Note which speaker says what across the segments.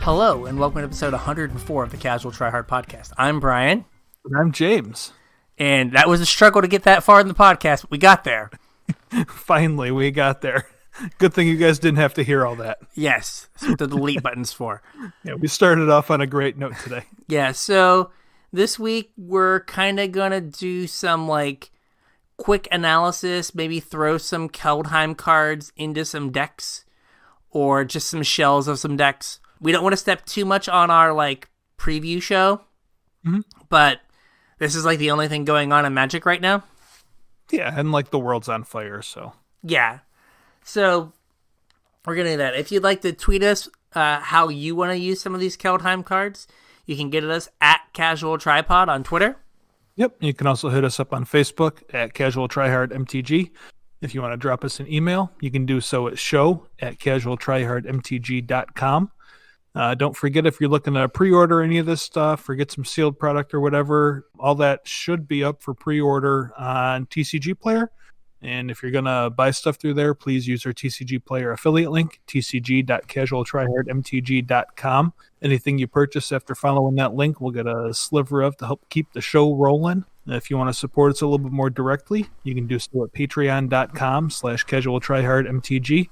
Speaker 1: Hello, and welcome to episode 104 of the Casual Try Hard podcast. I'm Brian.
Speaker 2: And I'm James.
Speaker 1: And that was a struggle to get that far in the podcast, but we got there.
Speaker 2: Finally, we got there. Good thing you guys didn't have to hear all that.
Speaker 1: Yes, that's what the delete button's for.
Speaker 2: Yeah, we started off on a great note today.
Speaker 1: Yeah, so this week we're kind of going to do some quick analysis, maybe throw some Kaldheim cards into some decks, or just some shells of some decks. We don't want to step too much on our preview show, but this is the only thing going on in Magic right now.
Speaker 2: Yeah, and the world's on fire, so.
Speaker 1: Yeah. So we're going to do that. If you'd like to tweet us how you want to use some of these Kaldheim cards, you can get at us at CasualTryPod on Twitter.
Speaker 2: Yep, you can also hit us up on Facebook at CasualTryHardMTG. If you want to drop us an email, you can do so at show@CasualTryHardMTG.com. Don't forget, if you're looking to pre-order any of this stuff or get some sealed product or whatever, all that should be up for pre-order on TCG Player. And if you're going to buy stuff through there, please use our TCG Player affiliate link, tcg.casualtryhardmtg.com. Anything you purchase after following that link, we'll get a sliver of to help keep the show rolling. And if you want to support us a little bit more directly, you can do so at patreon.com/casualtryhardmtg.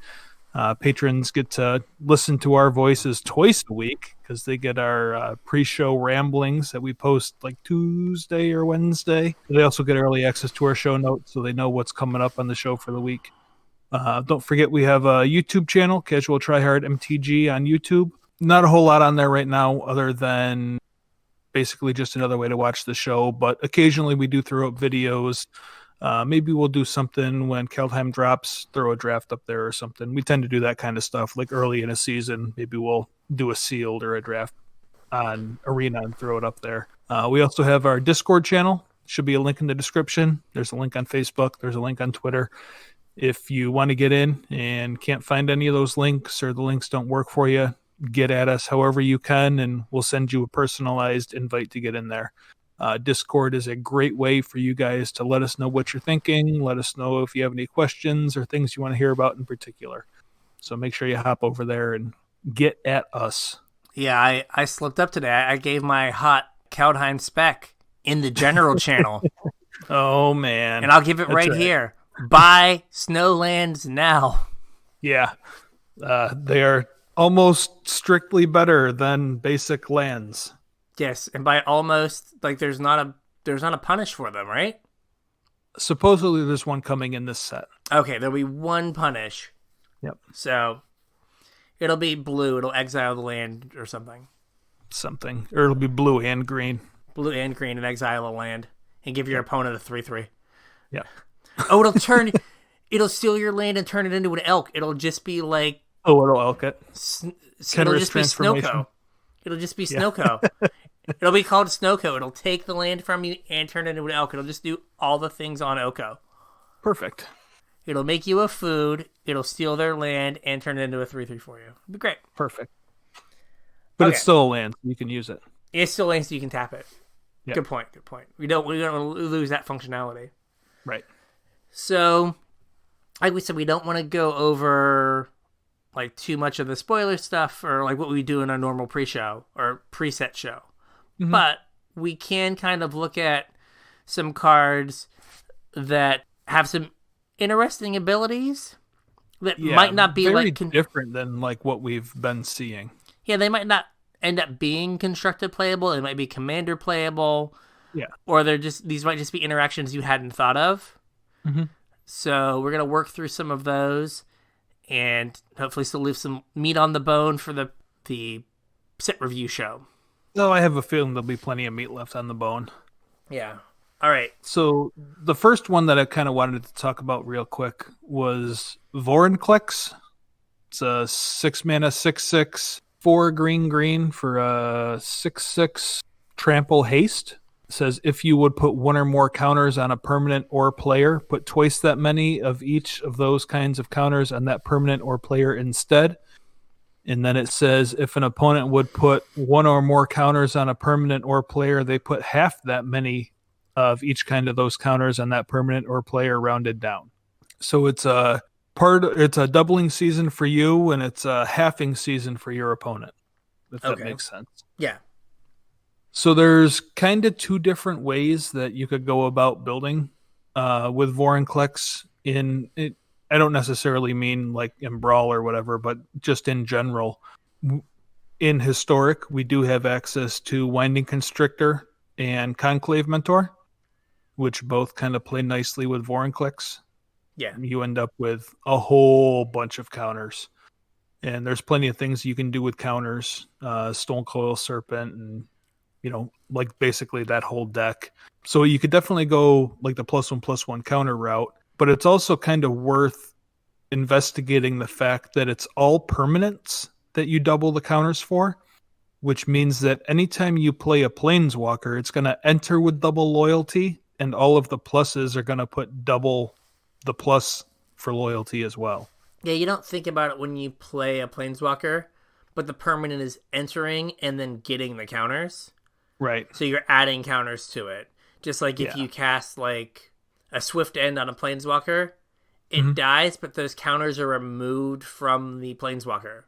Speaker 2: Patrons get to listen to our voices twice a week because they get our pre-show ramblings that we post Tuesday or Wednesday. They also get early access to our show notes, so they know what's coming up on the show for the week. Don't forget, we have a YouTube channel, Casual Try Hard MTG on YouTube. Not a whole lot on there right now other than basically just another way to watch the show, but occasionally we do throw up videos. Maybe we'll do something when Kaldheim drops, throw a draft up there or something. We tend to do that kind of stuff early in a season. Maybe we'll do a sealed or a draft on Arena and throw it up there. We also have our Discord channel. Should be a link in the description. There's a link on Facebook. There's a link on Twitter. If you want to get in and can't find any of those links or the links don't work for you, get at us however you can, and we'll send you a personalized invite to get in there. Discord is a great way for you guys to let us know what you're thinking. Let us know if you have any questions or things you want to hear about in particular. So make sure you hop over there and get at us.
Speaker 1: Yeah, I slipped up today. I gave my hot Kaldheim spec in the general channel.
Speaker 2: Oh, man.
Speaker 1: And I'll give it right here. Buy Snowlands now.
Speaker 2: Yeah. They are almost strictly better than basic lands.
Speaker 1: Yes, and by almost, there's not a punish for them, right?
Speaker 2: Supposedly there's one coming in this set.
Speaker 1: Okay, there'll be one punish.
Speaker 2: Yep.
Speaker 1: So it'll be blue. It'll exile the land or something.
Speaker 2: Or it'll be blue and green.
Speaker 1: Blue and green and exile a land and give your opponent a 3/3.
Speaker 2: Yeah.
Speaker 1: Oh, it'll steal your land and turn it into an elk. It'll just be
Speaker 2: it'll elk it.
Speaker 1: It'll just be Snowco. It'll just be Snowco. It'll be called Snowco. It'll take the land from you and turn it into an elk. It'll just do all the things on Oko.
Speaker 2: Perfect.
Speaker 1: It'll make you a food. It'll steal their land and turn it into a 3/3 for you. It'll be great.
Speaker 2: Perfect. But It's still a land, so you can use it.
Speaker 1: It's still a land, so you can tap it. Yep. Good point. We don't lose that functionality.
Speaker 2: Right.
Speaker 1: So, like we said, we don't want to go over too much of the spoiler stuff or what we do in a normal pre-show or preset show. Mm-hmm. But we can kind of look at some cards that have some interesting abilities that might not be
Speaker 2: very different than what we've been seeing.
Speaker 1: Yeah, they might not end up being constructed playable. It might be commander playable.
Speaker 2: Yeah.
Speaker 1: Or these might just be interactions you hadn't thought of.
Speaker 2: Mm-hmm.
Speaker 1: So we're going to work through some of those and hopefully still leave some meat on the bone for the set review show.
Speaker 2: No, I have a feeling there'll be plenty of meat left on the bone.
Speaker 1: Yeah. All right.
Speaker 2: So the first one that I kind of wanted to talk about real quick was Vorinclex. It's a 6-mana 6/6, 4 green for a 6/6 trample haste. It says if you would put one or more counters on a permanent or player, put twice that many of each of those kinds of counters on that permanent or player instead. And then it says if an opponent would put one or more counters on a permanent or player, they put half that many of each kind of those counters on that permanent or player rounded down. So it's a doubling season for you and it's a halving season for your opponent. if that makes sense.
Speaker 1: Yeah.
Speaker 2: So there's kind of two different ways that you could go about building with Vorinclex. I don't necessarily mean like in Brawl or whatever, but just in general. In Historic, we do have access to Winding Constrictor and Conclave Mentor, which both kind of play nicely with Vorinclex.
Speaker 1: Yeah.
Speaker 2: You end up with a whole bunch of counters. And there's plenty of things you can do with counters, Stone Coil Serpent, and like basically that whole deck. So you could definitely go like the +1/+1 counter route, but it's also kind of worth investigating the fact that it's all permanents that you double the counters for, which means that anytime you play a Planeswalker, it's going to enter with double loyalty, and all of the pluses are going to put double the plus for loyalty as well.
Speaker 1: Yeah, you don't think about it when you play a Planeswalker, but the permanent is entering and then getting the counters.
Speaker 2: Right.
Speaker 1: So you're adding counters to it. Just like if you cast like a Swift End on a Planeswalker, it dies, but those counters are removed from the Planeswalker.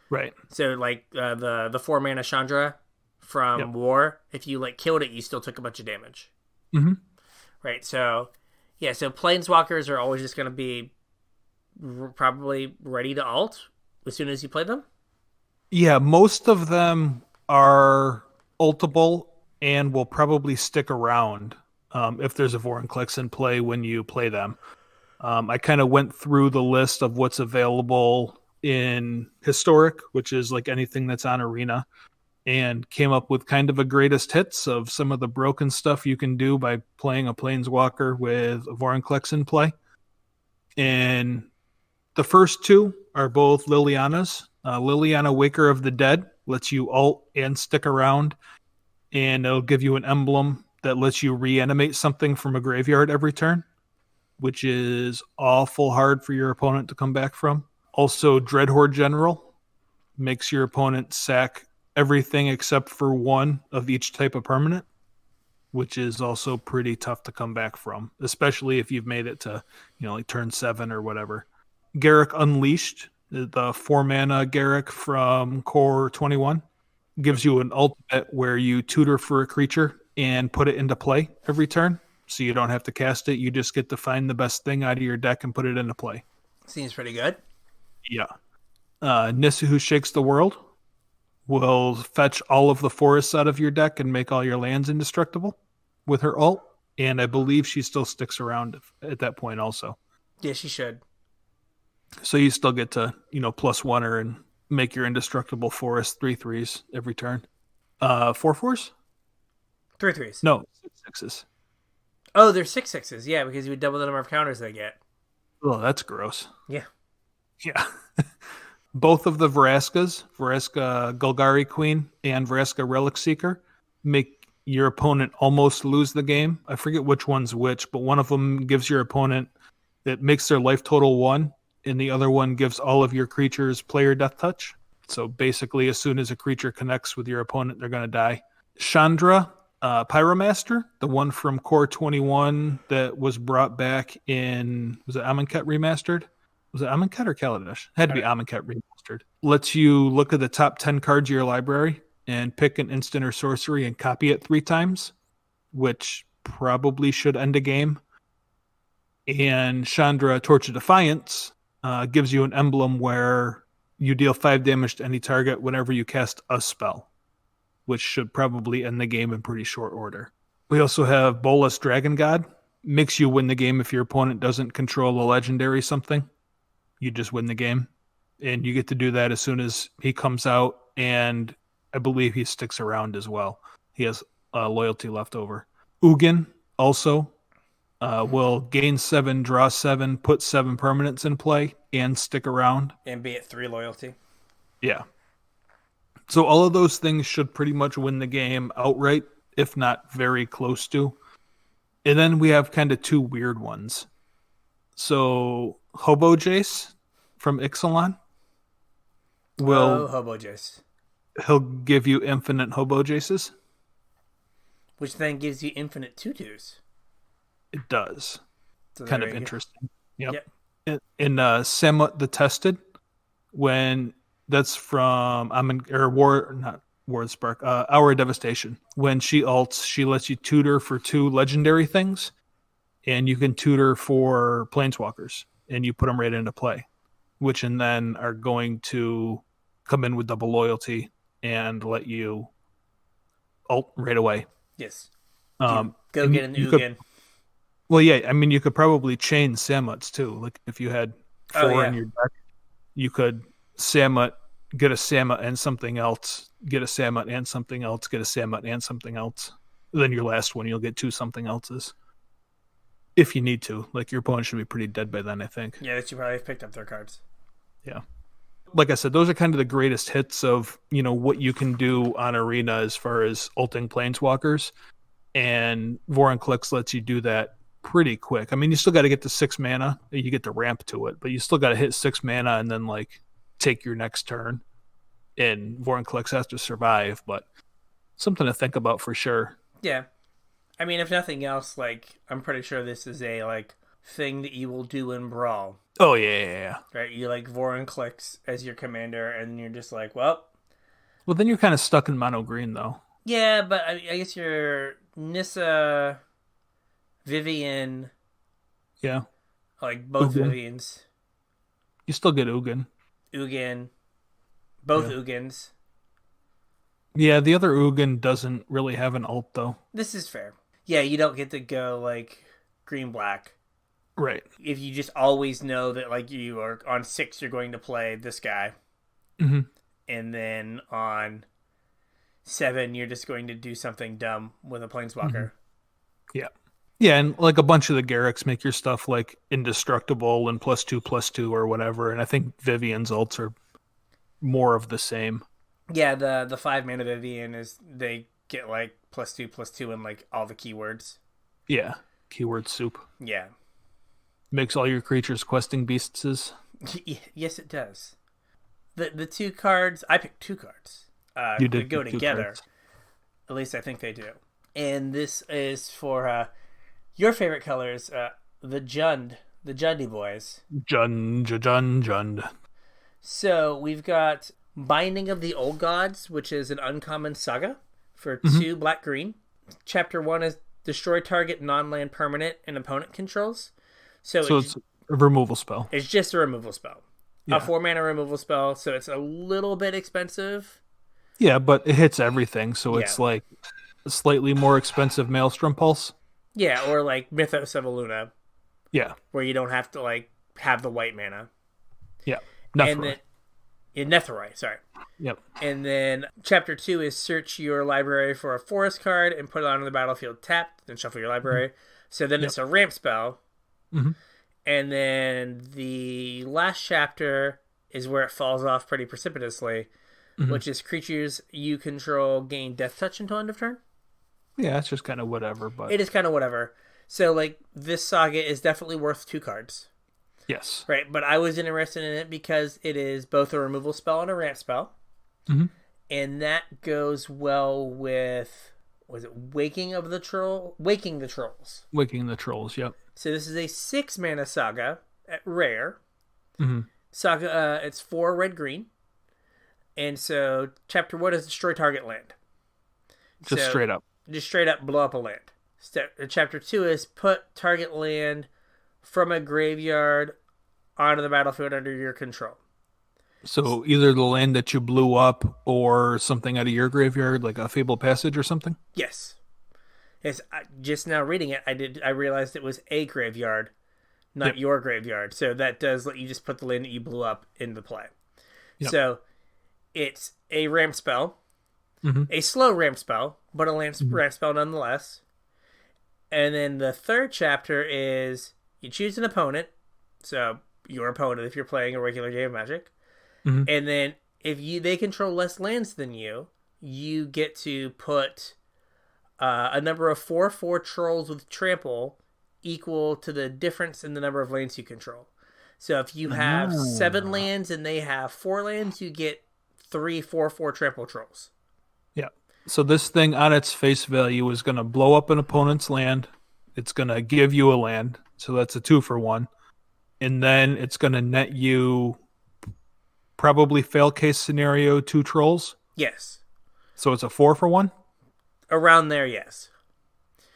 Speaker 2: Right.
Speaker 1: So like the 4-mana Chandra from War, if you like killed it, you still took a bunch of damage.
Speaker 2: Mm-hmm.
Speaker 1: Right. So so Planeswalkers are always just going to be probably ready to ult as soon as you play them.
Speaker 2: Yeah, most of them are ultable and will probably stick around if there's a Vorinclex in play when you play them. I kind of went through the list of what's available in Historic, which is like anything that's on Arena, and came up with kind of a greatest hits of some of the broken stuff you can do by playing a Planeswalker with a Vorinclex in play. And the first two are both Liliana's. Liliana, Waker of the Dead, lets you ult and stick around, and it'll give you an emblem that lets you reanimate something from a graveyard every turn, which is awful hard for your opponent to come back from. Also, Dreadhorde General makes your opponent sack everything except for one of each type of permanent, which is also pretty tough to come back from, especially if you've made it to, like turn 7 or whatever. Garruk Unleashed, the 4-mana Garruk from Core 21, gives you an ultimate where you tutor for a creature and put it into play every turn. So you don't have to cast it. You just get to find the best thing out of your deck and put it into play.
Speaker 1: Seems pretty good.
Speaker 2: Yeah. Nissa, who shakes the world, will fetch all of the forests out of your deck and make all your lands indestructible with her ult. And I believe she still sticks around at that point also.
Speaker 1: Yeah, she should.
Speaker 2: So you still get to, +1 her and make your indestructible forest 3/3s every turn. 4/4s?
Speaker 1: 3/3s.
Speaker 2: No, 6/6s.
Speaker 1: Oh, they're 6/6s. Yeah, because you would double the number of counters they get.
Speaker 2: Oh, that's gross.
Speaker 1: Yeah.
Speaker 2: Yeah. Both of the Vraska's, Vraska Golgari Queen and Vraska Relic Seeker, make your opponent almost lose the game. I forget which one's which, but one of them gives your opponent, it makes their life total 1, and the other one gives all of your creatures player death touch. So basically, as soon as a creature connects with your opponent, they're going to die. Chandra, Pyromaster, the one from Core 21 that was brought back in, was it Amonkhet Remastered? Was it Amonkhet or Kaladesh? It had to be Amonkhet Remastered. Lets you look at the top 10 cards of your library and pick an instant or sorcery and copy it 3 times, which probably should end a game. And Chandra, Torch of Defiance, gives you an emblem where you deal 5 damage to any target whenever you cast a spell, which should probably end the game in pretty short order. We also have Bolas Dragon God. Makes you win the game if your opponent doesn't control a legendary something. You just win the game. And you get to do that as soon as he comes out, and I believe he sticks around as well. He has loyalty left over. Ugin also will gain 7, draw 7, put 7 permanents in play, and stick around.
Speaker 1: And be at 3 loyalty.
Speaker 2: Yeah. So all of those things should pretty much win the game outright, if not very close to. And then we have kind of 2 weird ones. So Hobo Jace from Ixalan will
Speaker 1: Hobo Jace.
Speaker 2: He'll give you infinite Hobo Jaces.
Speaker 1: Which then gives you infinite tutus.
Speaker 2: It does.
Speaker 1: So
Speaker 2: kind of interesting. Yep. In Samut the Tested, when That's from Ward Spark, Hour of Devastation. When she ults, she lets you tutor for 2 legendary things, and you can tutor for planeswalkers, and you put them right into play, which and then are going to come in with double loyalty and let you ult right away.
Speaker 1: Yes.
Speaker 2: Go
Speaker 1: get an Ugin.
Speaker 2: Well, yeah, I mean, you could probably chain Samuts too. Like if you had 4 in your deck, you could Samut, get a Samut and something else, get a Samut and something else, get a Samut and something else. Then your last one, you'll get 2 something else's. If you need to. Like your opponent should be pretty dead by then, I think.
Speaker 1: Yeah, that you probably have picked up their cards.
Speaker 2: Yeah. Like I said, those are kind of the greatest hits of, what you can do on Arena as far as ulting planeswalkers. And Vorinclex lets you do that pretty quick. I mean, you still got to get to 6 mana. You get the ramp to it, but you still got to hit 6 mana and then take your next turn. And Vorinclex has to survive, but something to think about for sure.
Speaker 1: Yeah. I mean, if nothing else, I'm pretty sure this is a, thing that you will do in Brawl.
Speaker 2: Oh, yeah.
Speaker 1: Right? You, Vorinclex as your commander, and you're just well...
Speaker 2: Well, then you're kind of stuck in mono green, though.
Speaker 1: Yeah, but I guess you're Nissa, Vivian...
Speaker 2: Yeah.
Speaker 1: Both
Speaker 2: Ugin.
Speaker 1: Vivians.
Speaker 2: You still get Ugin.
Speaker 1: Both Ugins.
Speaker 2: Yeah, the other Ugin doesn't really have an ult, though.
Speaker 1: This is fair. Yeah, you don't get to go, green-black.
Speaker 2: Right.
Speaker 1: If you just always know that, you are on 6, you're going to play this guy.
Speaker 2: Mm-hmm.
Speaker 1: And then on 7, you're just going to do something dumb with a planeswalker.
Speaker 2: Mm-hmm. Yeah. Yeah, and a bunch of the Garriks make your stuff indestructible and +2/+2 or whatever. And I think Vivian's ults are more of the same.
Speaker 1: Yeah, the 5 mana Vivian is they get +2/+2 and all the keywords.
Speaker 2: Yeah, keyword soup.
Speaker 1: Yeah.
Speaker 2: Makes all your creatures questing beasts.
Speaker 1: Yes, it does. The 2 cards, I picked 2 cards.
Speaker 2: You did
Speaker 1: go together.
Speaker 2: Cards.
Speaker 1: At least I think they do. And this is for your favorite colors, the Jundy boys.
Speaker 2: Jund.
Speaker 1: So we've got Binding of the Old Gods, which is an uncommon saga for 2 black-green. Chapter 1 is destroy target non-land permanent and opponent controls. So
Speaker 2: it's a removal spell.
Speaker 1: It's just a removal spell. Yeah. A 4-mana removal spell, so it's a little bit expensive.
Speaker 2: Yeah, but it hits everything, so it's a slightly more expensive Maelstrom Pulse.
Speaker 1: Yeah, or Mythos of Aluna.
Speaker 2: Yeah.
Speaker 1: Where you don't have to have the white mana.
Speaker 2: Yeah.
Speaker 1: Netherite, sorry.
Speaker 2: Yep.
Speaker 1: And then Chapter 2 is search your library for a forest card and put it onto the battlefield tapped, then shuffle your library. Mm-hmm. So then it's a ramp spell.
Speaker 2: Mm-hmm.
Speaker 1: And then the last chapter is where it falls off pretty precipitously, which is creatures you control gain death touch until end of turn.
Speaker 2: Yeah, it's just kind of whatever. But
Speaker 1: it is kind of whatever. So, this saga is definitely worth 2 cards.
Speaker 2: Yes.
Speaker 1: Right, but I was interested in it because it is both a removal spell and a ramp spell. Mm-hmm. And that goes well with, was it Waking the Trolls? Waking the Trolls,
Speaker 2: yep.
Speaker 1: So this is a 6-mana saga at rare.
Speaker 2: Mm-hmm.
Speaker 1: Saga, it's 4 red-green. And so Chapter 1 is destroy target land.
Speaker 2: Just straight up.
Speaker 1: Just straight up blow up a land. Chapter 2 is put target land from a graveyard onto the battlefield under your control.
Speaker 2: So either the land that you blew up or something out of your graveyard, like a Fabled Passage or something?
Speaker 1: Yes. Just now reading it, I realized it was a graveyard, not your graveyard. So that does let you just put the land that you blew up into play. Yep. So it's a ramp spell, a slow ramp spell, but a ramp spell nonetheless. And then the third chapter is you choose an opponent, so your opponent if you're playing a regular game of Magic, and then if they control less lands than you, you get to put a number of 4/4 trolls with trample equal to the difference in the number of lands you control. So if you have 7 lands and they have 4 lands, you get 3 4/4 trample trolls.
Speaker 2: Yeah. So this thing on its face value is going to blow up an opponent's land. It's going to give you a land. So that's a 2-for-1. And then it's going to net you probably fail case scenario 2 trolls.
Speaker 1: Yes.
Speaker 2: So it's a 4 for 1?
Speaker 1: Around there, yes.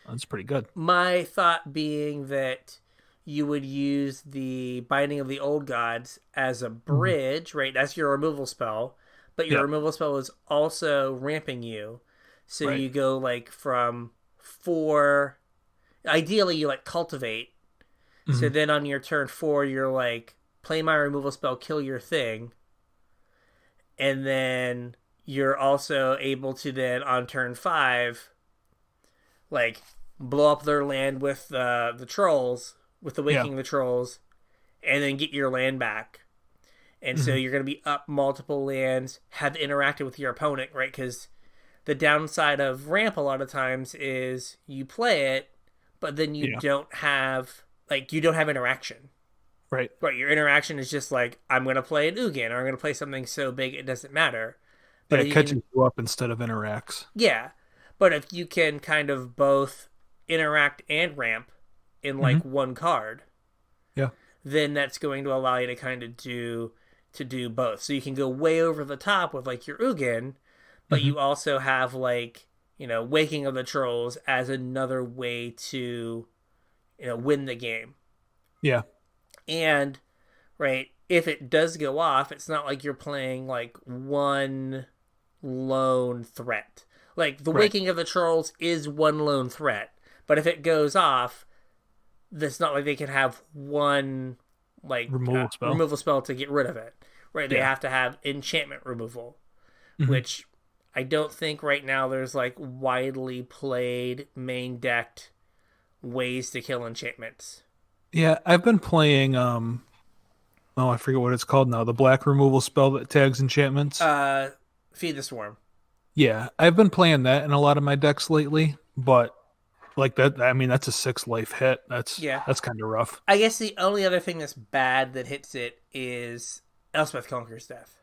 Speaker 2: That's pretty good.
Speaker 1: My thought being that you would use the Binding of the Old Gods as a bridge, right? That's your removal spell. But your removal spell is also ramping you. So you go like from 4... Ideally, you like cultivate. So then on your turn 4, you're like, play my removal spell, kill your thing. And then you're also able to then on turn 5, like, blow up their land with the trolls, with the Waking of the Trolls, and then get your land back. And so you're going to be up multiple lands, have interacted with your opponent, right? Because the downside of ramp a lot of times is you play it, but then you don't have... Like, you don't have interaction.
Speaker 2: Right.
Speaker 1: Right, your interaction is just like, I'm going to play an Ugin, or I'm going to play something so big it doesn't matter. But
Speaker 2: it catches you up instead of interacts.
Speaker 1: Yeah. But if you can kind of both interact and ramp in, like, one card, then that's going to allow you to kind of do both. So you can go way over the top with, like, your Ugin, but you also have, like, Waking of the Trolls as another way to... win the game.
Speaker 2: Yeah.
Speaker 1: And, right, if it does go off, it's not like you're playing, like, one lone threat. Like, the Waking of the Trolls is one lone threat. But if it goes off, it's not like they can have one, like, removal spell to get rid of it. Right? They have to have enchantment removal, which I don't think right now there's, like, widely played main decked ways to kill enchantments.
Speaker 2: Yeah, I've been playing I forget what it's called now, the black removal spell that tags enchantments.
Speaker 1: Feed the Swarm.
Speaker 2: Yeah, I've been playing that in a lot of my decks lately, but like that, I mean, that's a 6 life hit. That's kind of rough.
Speaker 1: I guess the only other thing that's bad that hits it is Elspeth Conquers Death.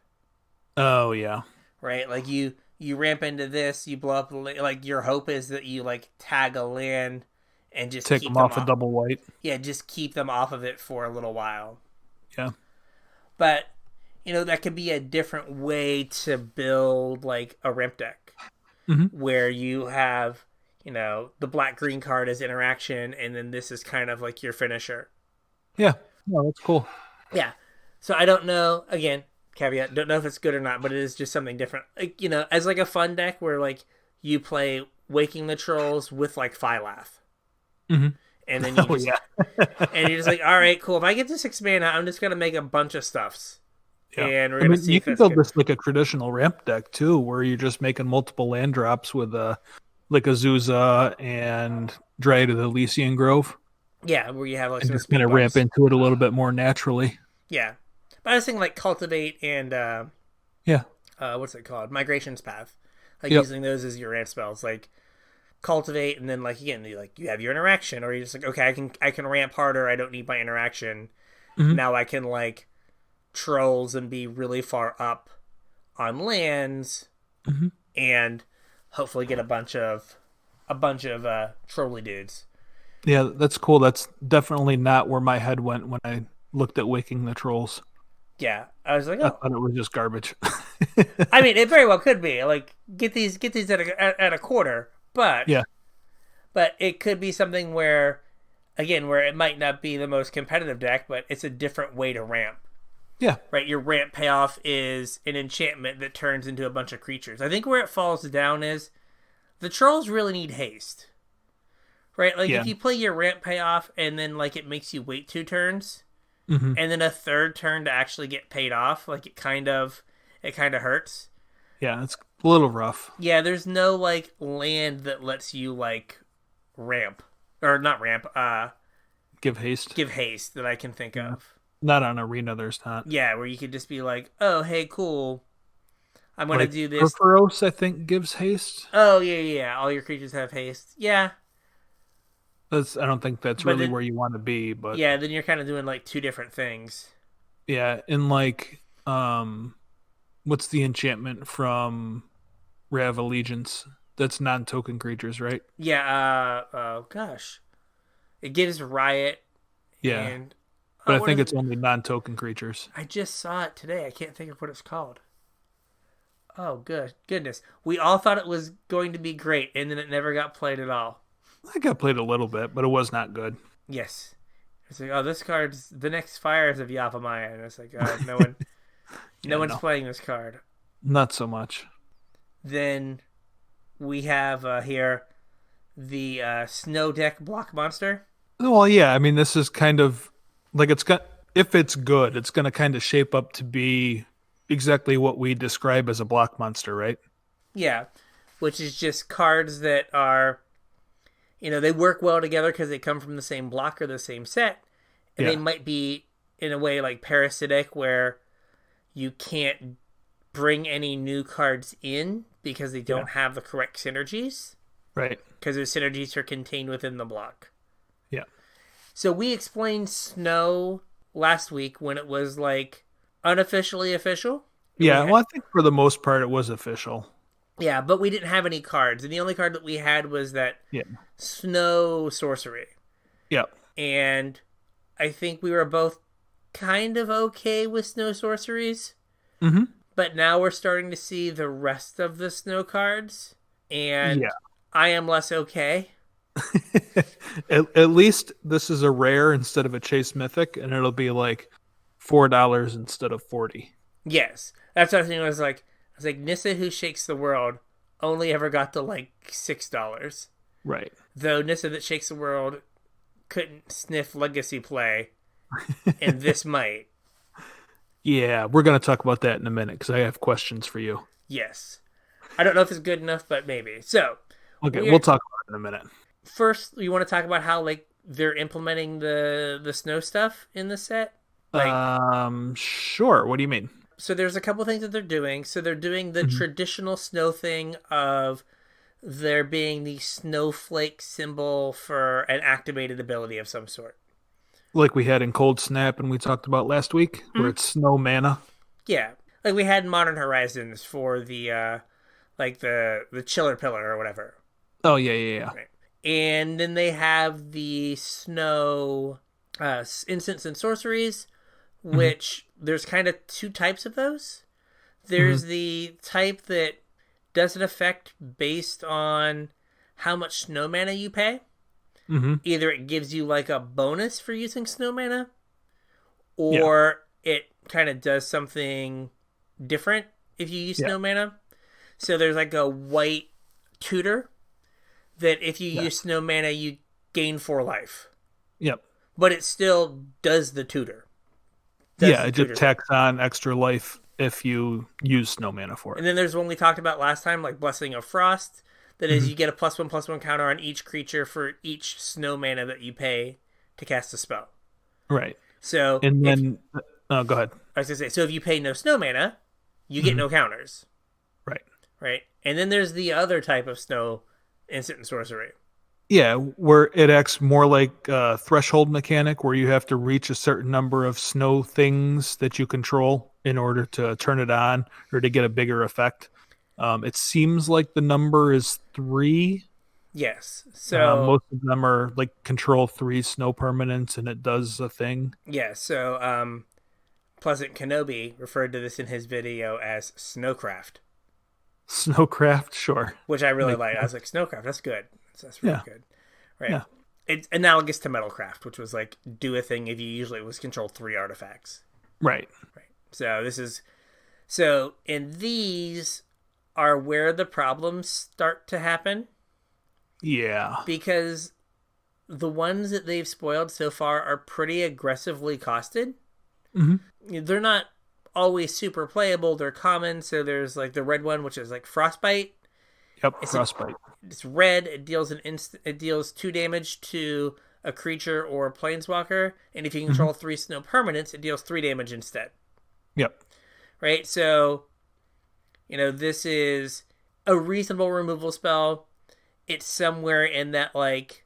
Speaker 2: Oh yeah.
Speaker 1: Right? Like you ramp into this, you blow up, like your hope is that you like tag a land and just
Speaker 2: take them off a double white.
Speaker 1: Yeah, just keep them off of it for a little while.
Speaker 2: Yeah.
Speaker 1: But, that could be a different way to build, like, a ramp deck. Where you have, the black-green card as interaction, and then this is kind of like your finisher.
Speaker 2: Yeah. No, that's cool.
Speaker 1: Yeah. So I don't know, again, caveat, don't know if it's good or not, but it is just something different. Like, as, like, a fun deck where, like, you play Waking the Trolls with, like, Phylath. And then you just, and you're just like, all right, cool. If I get to 6 mana, I'm just gonna make a bunch of stuffs. Yeah. And we're gonna see.
Speaker 2: You can build this like a traditional ramp deck too, where you're just making multiple land drops with like Azusa and Dryad of the Elysian Grove.
Speaker 1: Yeah, where you have like
Speaker 2: and just kind of ramp into it a little bit more naturally.
Speaker 1: Yeah, but I was thinking like Cultivate and what's it called? Migration's Path. Like using those as your ramp spells, like Cultivate, and then like again, you have your interaction, or you're just like, okay, I can ramp harder. I don't need my interaction. Now I can like trolls and be really far up on lands, and hopefully get a bunch of trolly dudes.
Speaker 2: Yeah, that's cool. That's definitely not where my head went when I looked at Waking the Trolls.
Speaker 1: Yeah, I was like,
Speaker 2: I thought it was just garbage.
Speaker 1: I mean, it very well could be. Like, get these at a quarter. But it could be something where it might not be the most competitive deck, but it's a different way to ramp.
Speaker 2: Yeah.
Speaker 1: Right, your ramp payoff is an enchantment that turns into a bunch of creatures. I think where it falls down is the trolls really need haste. Right? Like, if you play your ramp payoff and then, like, it makes you wait 2 turns, and then a third turn to actually get paid off, like, it kind of hurts.
Speaker 2: Yeah, it's a little rough.
Speaker 1: Yeah, there's no, like, land that lets you, like, ramp. Or not ramp,
Speaker 2: Give haste.
Speaker 1: Give haste that I can think of.
Speaker 2: Not on Arena, there's not.
Speaker 1: Yeah, where you could just be like, oh, hey, cool. I'm going to do this.
Speaker 2: Perforos, I think, gives haste.
Speaker 1: Oh, yeah. All your creatures have haste. Yeah.
Speaker 2: I don't think that's really where you want to be, but...
Speaker 1: Yeah, then you're kind of doing, like, 2 different things.
Speaker 2: Yeah, and, like, what's the enchantment from Ray of Allegiance? That's non-token creatures, right?
Speaker 1: Yeah, oh, gosh. It gives Riot.
Speaker 2: Yeah.
Speaker 1: And,
Speaker 2: But I
Speaker 1: what
Speaker 2: think
Speaker 1: is
Speaker 2: it's
Speaker 1: it?
Speaker 2: only non-token creatures.
Speaker 1: I just saw it today. I can't think of what it's called. Oh, goodness. We all thought it was going to be great, and then it never got played at all.
Speaker 2: I got played a little bit, but it was not good.
Speaker 1: Yes. It's like, oh, this card's the next Fires of Yapamaya, and it's like, no one, no
Speaker 2: Yeah,
Speaker 1: one's
Speaker 2: no,
Speaker 1: playing this card.
Speaker 2: not so much.
Speaker 1: Then we have here the Snow Deck Block Monster.
Speaker 2: Well, yeah, I mean, this is kind of like it's got. If it's good, it's going to kind of shape up to be exactly what we describe as a block monster, right?
Speaker 1: Yeah, which is just cards that are, they work well together because they come from the same block or the same set, and they
Speaker 2: Yeah,
Speaker 1: might be in a way like parasitic where you can't bring any new cards in because they
Speaker 2: yeah,
Speaker 1: don't have the correct synergies
Speaker 2: right.
Speaker 1: because their synergies are contained within the block.
Speaker 2: Yeah,
Speaker 1: So we explained Snow last week when it was like unofficially official.
Speaker 2: yeah. Well, I think for the most part, it was official.
Speaker 1: Yeah, but we didn't have any cards, and the only card that we had was that
Speaker 2: Yeah,
Speaker 1: Snow Sorcery.
Speaker 2: yeah.
Speaker 1: And I think we were both kind of okay with Snow Sorceries,
Speaker 2: Mm-hmm.
Speaker 1: but now we're starting to see the rest of the Snow cards, and
Speaker 2: Yeah.
Speaker 1: I am less okay.
Speaker 2: At least this is a rare instead of a chase mythic, and it'll be like $4 instead of 40.
Speaker 1: Yes, that's what I think. I was like, Nissa Who Shakes the World only ever got to like $6.
Speaker 2: Right.
Speaker 1: Though Nissa That Shakes the World couldn't sniff legacy play, and this might.
Speaker 2: Yeah, we're gonna talk about that in a minute because I have questions for you.
Speaker 1: Yes. I don't know if it's good enough, but maybe. So,
Speaker 2: Okay,
Speaker 1: we're,
Speaker 2: we'll talk about it in a minute.
Speaker 1: first, you want to talk about how like they're implementing the snow stuff in the set? Like,
Speaker 2: Sure. What do you mean?
Speaker 1: so there's a couple things that they're doing. So they're doing the
Speaker 2: Mhm.
Speaker 1: traditional snow thing of there being the snowflake symbol for an activated ability of some sort.
Speaker 2: Like we had in Cold Snap and we talked about last week, where it's snow mana.
Speaker 1: Yeah, like we had in Modern Horizons for the like the Chiller Pillar or whatever.
Speaker 2: Oh yeah, yeah, yeah.
Speaker 1: Right. And then they have the snow instants and sorceries, which there's kind of two types of those. There's the type that does an effect based on how much snow mana you pay.
Speaker 2: Mm-hmm.
Speaker 1: Either it gives you like a bonus for using snow mana, or it kind of does something different if you use snow mana. So there's like a white tutor that if you use snow mana, you gain 4 life.
Speaker 2: Yep.
Speaker 1: But it still does the tutor.
Speaker 2: Yeah, it just tacks on extra life if you use snow mana for
Speaker 1: And
Speaker 2: it.
Speaker 1: then there's one we talked about last time, like Blessing of Frost. That is, you get a +1/+1 counter on each creature for each snow mana that you pay to cast a spell.
Speaker 2: Right.
Speaker 1: So,
Speaker 2: And then, go ahead.
Speaker 1: I was going to say, so if you pay no snow mana, you get no counters.
Speaker 2: Right.
Speaker 1: Right? And then there's the other type of snow instant and sorcery.
Speaker 2: Yeah, where it acts more like a threshold mechanic, where you have to reach a certain number of snow things that you control in order to turn it on or to get a bigger effect. It seems like the number is 3.
Speaker 1: Yes. So
Speaker 2: Most of them are like control 3 snow permanents, and it does a thing.
Speaker 1: yeah. So Pleasant Kenobi referred to this in his video as Snowcraft,
Speaker 2: Snowcraft, sure.
Speaker 1: which I really
Speaker 2: Makes
Speaker 1: like. I was like, Snowcraft, that's good. That's really good. Right.
Speaker 2: Yeah.
Speaker 1: It's analogous to Metalcraft, which was like do a thing if you usually was control 3 artifacts.
Speaker 2: Right.
Speaker 1: Right. So in these are where the problems start to happen,
Speaker 2: Yeah.
Speaker 1: because the ones that they've spoiled so far are pretty aggressively costed. They're not always super playable. They're common. So there's like the red one, which is like Frostbite.
Speaker 2: Yep. Frostbite.
Speaker 1: It's red. It deals it deals 2 damage to a creature or a planeswalker, and if you control 3 snow permanents, it deals 3 damage instead.
Speaker 2: Yep.
Speaker 1: Right. So, this is a reasonable removal spell. It's somewhere in that like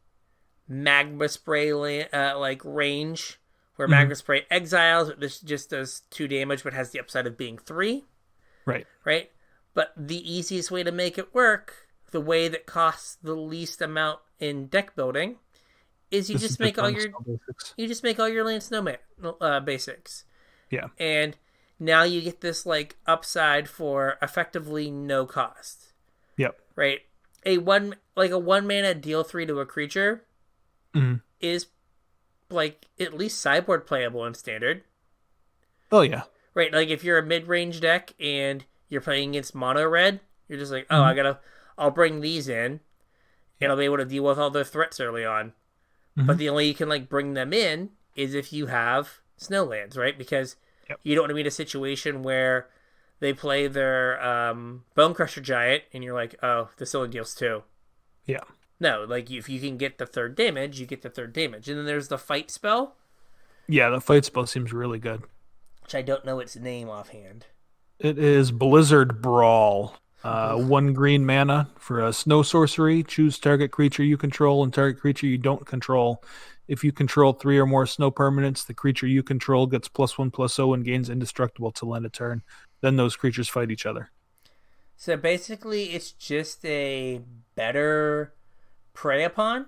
Speaker 1: magma spray like range where magma spray exiles. This just does 2 damage, but has the upside of being 3.
Speaker 2: Right.
Speaker 1: Right. But the easiest way to make it work, the way that costs the least amount in deck building, is you
Speaker 2: This is
Speaker 1: just make all
Speaker 2: on
Speaker 1: your
Speaker 2: Snow Basics.
Speaker 1: you just make all your land snowman basics.
Speaker 2: Yeah.
Speaker 1: And now you get this like upside for effectively no cost.
Speaker 2: Yep.
Speaker 1: Right? A one mana deal 3 to a creature is like at least sideboard playable in standard.
Speaker 2: Oh yeah.
Speaker 1: Right, like if you're a mid-range deck and you're playing against mono red, you're just like, oh, I'll bring these in, and I'll be able to deal with all their threats early on. But the only way you can like bring them in is if you have snowlands, right? Because you don't want to be in a situation where they play their Bone Crusher Giant, and you're like, oh, this only deals 2.
Speaker 2: Yeah.
Speaker 1: No, like if you can get the 3rd damage, you get the 3rd damage. And then there's the fight spell.
Speaker 2: Yeah, the fight spell seems really good.
Speaker 1: Which I don't know its name offhand.
Speaker 2: It is Blizzard Brawl. 1 green mana for a snow sorcery. Choose target creature you control and target creature you don't control. If you control 3 or more snow permanents, the creature you control gets +1/+0 and gains indestructible till end of turn. Then those creatures fight each other.
Speaker 1: So basically, it's just a better Prey Upon.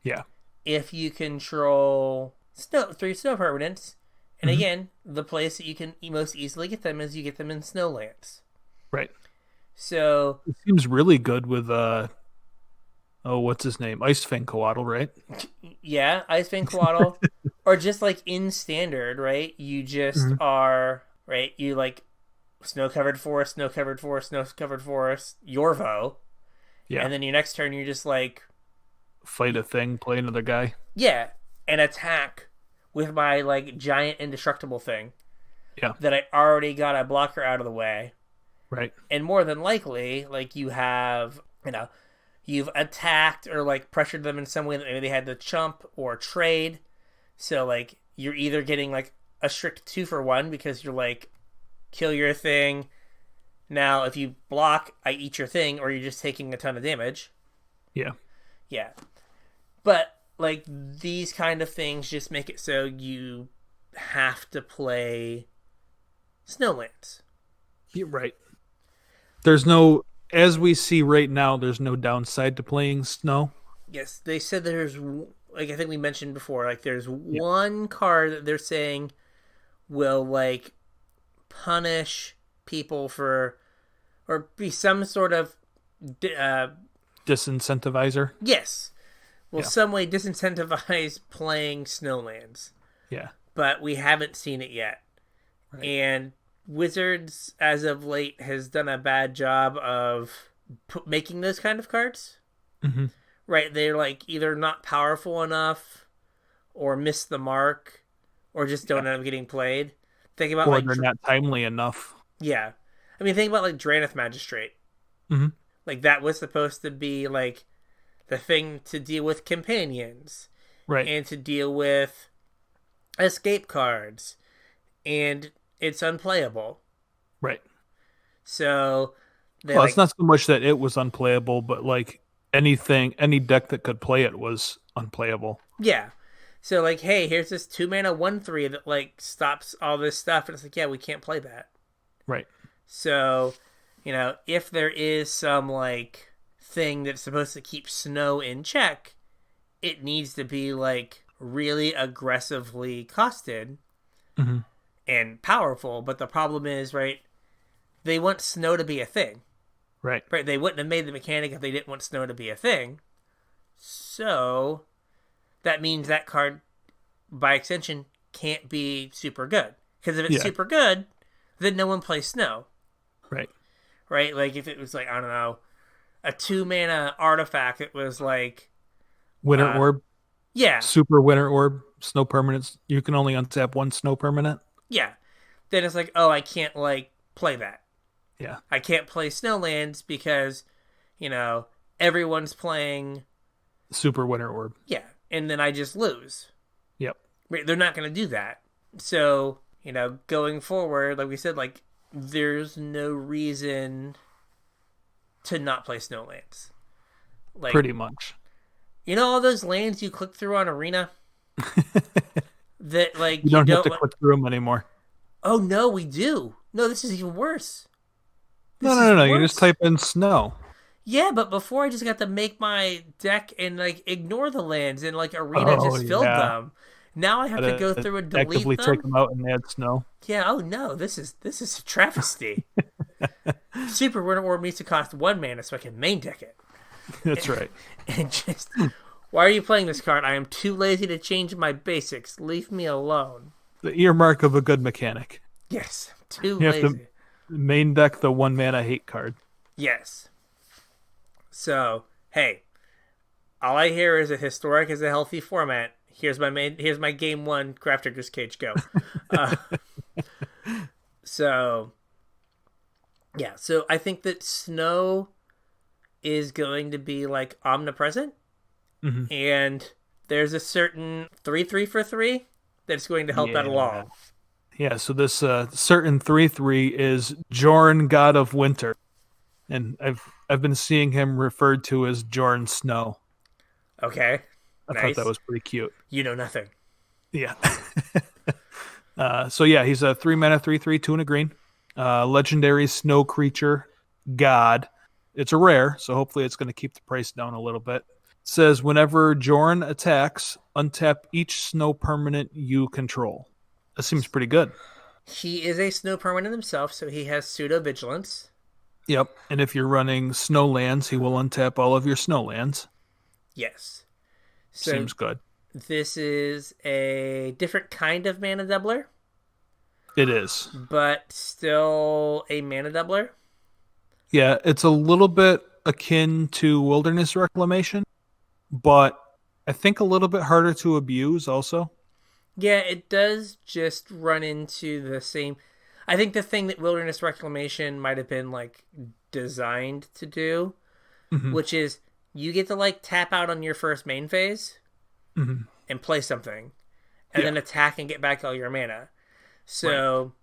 Speaker 2: Yeah.
Speaker 1: If you control 3 snow permanents. And again, the place that you can most easily get them is you get them in Snowlands.
Speaker 2: Right.
Speaker 1: So
Speaker 2: it seems really good with what's his name? Icefang Coatl, right?
Speaker 1: Yeah, Icefang Coatl. Or just like in standard, right? You just are right, you like snow-covered forest, snow-covered forest, snow-covered forest, Yorvo.
Speaker 2: Yeah.
Speaker 1: And then your next turn you're just like
Speaker 2: fight a thing, play another guy.
Speaker 1: Yeah. And attack with my like giant indestructible thing.
Speaker 2: Yeah.
Speaker 1: That I already got a blocker out of the way.
Speaker 2: Right.
Speaker 1: And more than likely, like you have, you've attacked or like pressured them in some way that maybe they had to chump or trade. So like you're either getting like a strict 2-for-1 because you're like, kill your thing. Now if you block, I eat your thing, or you're just taking a ton of damage.
Speaker 2: Yeah.
Speaker 1: Yeah. But like these kind of things just make it so you have to play Snowlands.
Speaker 2: You're right. There's no, as we see right now, there's no downside to playing snow.
Speaker 1: Yes, they said there's, like I think we mentioned before, like there's one card that they're saying will like punish people for, or be some sort of
Speaker 2: disincentivizer.
Speaker 1: Yes. Will some way disincentivize playing Snowlands.
Speaker 2: Yeah.
Speaker 1: But we haven't seen it yet. Right. And Wizards, as of late, has done a bad job of making those kind of cards. Right? They're like either not powerful enough, or miss the mark, or just don't end up getting played. Think about
Speaker 2: or they're not timely enough.
Speaker 1: Yeah. I mean, think about like Drannith Magistrate. Like that was supposed to be like the thing to deal with companions.
Speaker 2: Right.
Speaker 1: And to deal with escape cards. And it's unplayable.
Speaker 2: Right.
Speaker 1: So
Speaker 2: it's not so much that it was unplayable, but like any deck that could play it was unplayable.
Speaker 1: Yeah. So like, hey, here's this 2-mana 1/3 that like stops all this stuff, and it's like, yeah, we can't play that.
Speaker 2: Right.
Speaker 1: So, if there is some like thing that's supposed to keep snow in check, it needs to be like really aggressively costed. And powerful, but the problem is, right, they want snow to be a thing.
Speaker 2: Right.
Speaker 1: They wouldn't have made the mechanic if they didn't want snow to be a thing. So, that means that card, by extension, can't be super good. Because if it's super good, then no one plays snow.
Speaker 2: Right.
Speaker 1: Right? Like, if it was like, I don't know, a 2-mana artifact, it was like...
Speaker 2: Winter Orb?
Speaker 1: Yeah.
Speaker 2: Super Winter Orb, snow permanents. You can only untap 1 snow permanent.
Speaker 1: Yeah. Then it's like, oh, I can't, like, play that.
Speaker 2: Yeah.
Speaker 1: I can't play Snowlands because, everyone's playing...
Speaker 2: Super Winter Orb.
Speaker 1: Yeah. And then I just lose.
Speaker 2: Yep.
Speaker 1: They're not going to do that. So, going forward, like we said, like, there's no reason to not play Snowlands. Like,
Speaker 2: pretty much.
Speaker 1: All those lanes you click through on Arena? That like
Speaker 2: you don't have to click through them anymore.
Speaker 1: Oh no, we do. No, this is even worse.
Speaker 2: No. You just type in snow.
Speaker 1: Yeah, but before I just got to make my deck and like ignore the lands and like Arena
Speaker 2: Oh
Speaker 1: just filled
Speaker 2: yeah,
Speaker 1: them. Now I have to go
Speaker 2: gotta
Speaker 1: through and delete
Speaker 2: actively take
Speaker 1: them.
Speaker 2: them out and add snow.
Speaker 1: Yeah, oh no, this is a travesty. Super Winter Orb needs to cost 1 mana so I can main deck it.
Speaker 2: That's right.
Speaker 1: And just why are you playing this card? I am too lazy to change my basics. Leave me alone.
Speaker 2: The earmark of a good mechanic.
Speaker 1: Yes, too
Speaker 2: You
Speaker 1: lazy.
Speaker 2: have to main deck the 1 mana hate card.
Speaker 1: Yes. So, hey, all I hear is a historic is a healthy format. Here's my game 1 Grafdigger's Cage go. uh, so yeah, so I think that Snow is going to be like omnipresent, and there's a certain 3/3 for 3 that's going to help that along.
Speaker 2: Yeah, so this certain 3/3 is Jorn, God of Winter, and I've been seeing him referred to as Jorn Snow.
Speaker 1: Okay,
Speaker 2: I
Speaker 1: nice.
Speaker 2: thought that was pretty cute.
Speaker 1: You know nothing.
Speaker 2: Yeah. So yeah, he's a 3 mana 3/3 2 and a green, legendary snow creature, God. It's a rare, so hopefully it's going to keep the price down a little bit. It says whenever Jorn attacks, untap each snow permanent you control. That seems pretty good.
Speaker 1: He is a snow permanent himself, so he has pseudo vigilance.
Speaker 2: Yep, and if you're running snow lands, he will untap all of your snow lands.
Speaker 1: Yes. So
Speaker 2: Seems good.
Speaker 1: this is a different kind of mana doubler,
Speaker 2: It is.
Speaker 1: but still a mana doubler.
Speaker 2: Yeah, it's a little bit akin to Wilderness Reclamation, but I think a little bit harder to abuse also.
Speaker 1: Yeah, it does just run into the same. I think the thing that Wilderness Reclamation might have been like designed to do, which is you get to like tap out on your first main phase and play something, and then attack and get back all your mana. So,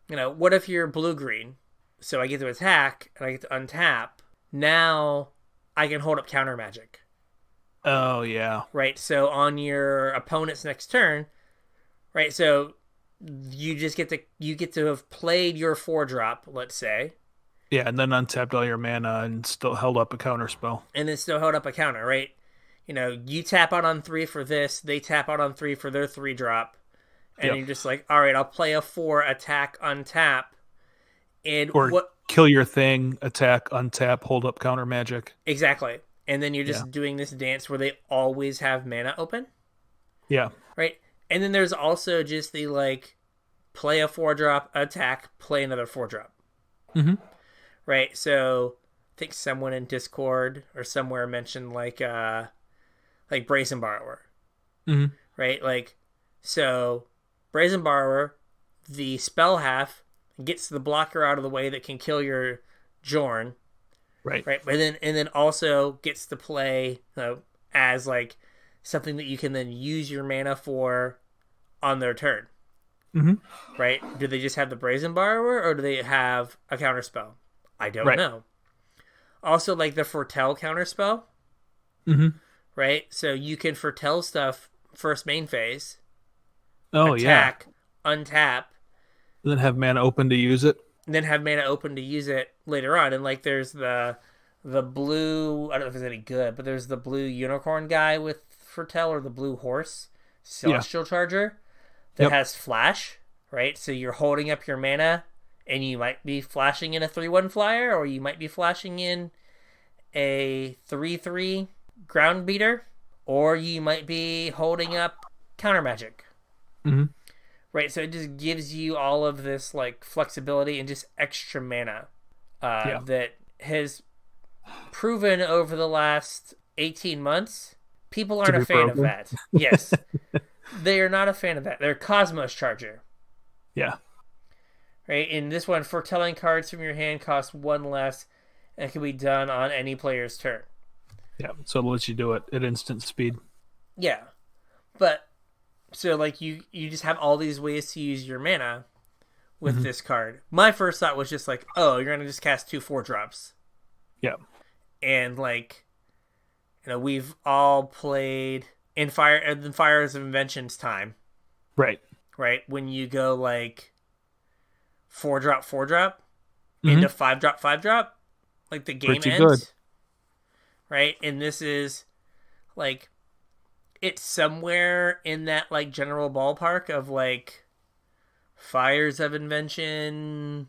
Speaker 1: what if you're blue-green? So I get to attack and I get to untap. Now I can hold up counter magic.
Speaker 2: Oh yeah.
Speaker 1: Right. So on your opponent's next turn, right? So you get to have played your 4-drop, let's say.
Speaker 2: Yeah, and then untapped all your mana and still held up a counter spell.
Speaker 1: And then still held up a counter, right? You tap out on 3 for this, they tap out on 3 for their 3-drop. And you're just like, all right, I'll play a 4, attack, untap. And
Speaker 2: kill your thing, attack, untap, hold up counter magic.
Speaker 1: Exactly. And then you're just doing this dance where they always have mana open.
Speaker 2: Yeah.
Speaker 1: Right? And then there's also just the like play a 4-drop, attack, play another 4-drop. Right? So I think someone in Discord or somewhere mentioned like Brazen Borrower. Right? Like, so Brazen Borrower, the spell half gets the blocker out of the way that can kill your Jorn.
Speaker 2: Right.
Speaker 1: But then also gets to play as like something that you can then use your mana for on their turn. Right? Do they just have the Brazen Borrower or do they have a counterspell? I don't know. Also, like the Foretell counterspell. Right? So you can foretell stuff first main phase. Attack, untap.
Speaker 2: And then have mana open to use it.
Speaker 1: And then have mana open to use it later on. And like there's the blue, I don't know if it's any good, but there's the blue unicorn guy with Foretell or the blue horse, Celestial Charger, that has flash, right? So you're holding up your mana and you might be flashing in a 3/1 flyer, or you might be flashing in a 3/3 ground beater, or you might be holding up counter magic. Right, so it just gives you all of this like flexibility and just extra mana that has proven over the last 18 months. People aren't a fan of that. Yes, they are not a fan of that. They're Cosmos Charger.
Speaker 2: Yeah.
Speaker 1: Right, in this one, foretelling cards from your hand cost 1 less and can be done on any player's turn.
Speaker 2: Yeah, so it lets you do it at instant speed.
Speaker 1: Yeah, but so like you just have all these ways to use your mana with this card. My first thought was just like, oh, you're gonna just cast 2 4-drops.
Speaker 2: Yeah,
Speaker 1: and like, we've all played in Fires of Invention's time,
Speaker 2: right?
Speaker 1: When you go like 4-drop 4-drop into 5-drop 5-drop, like the game
Speaker 2: pretty
Speaker 1: ends.
Speaker 2: Good.
Speaker 1: right? And this is like it's somewhere in that like general ballpark of like Fires of Invention,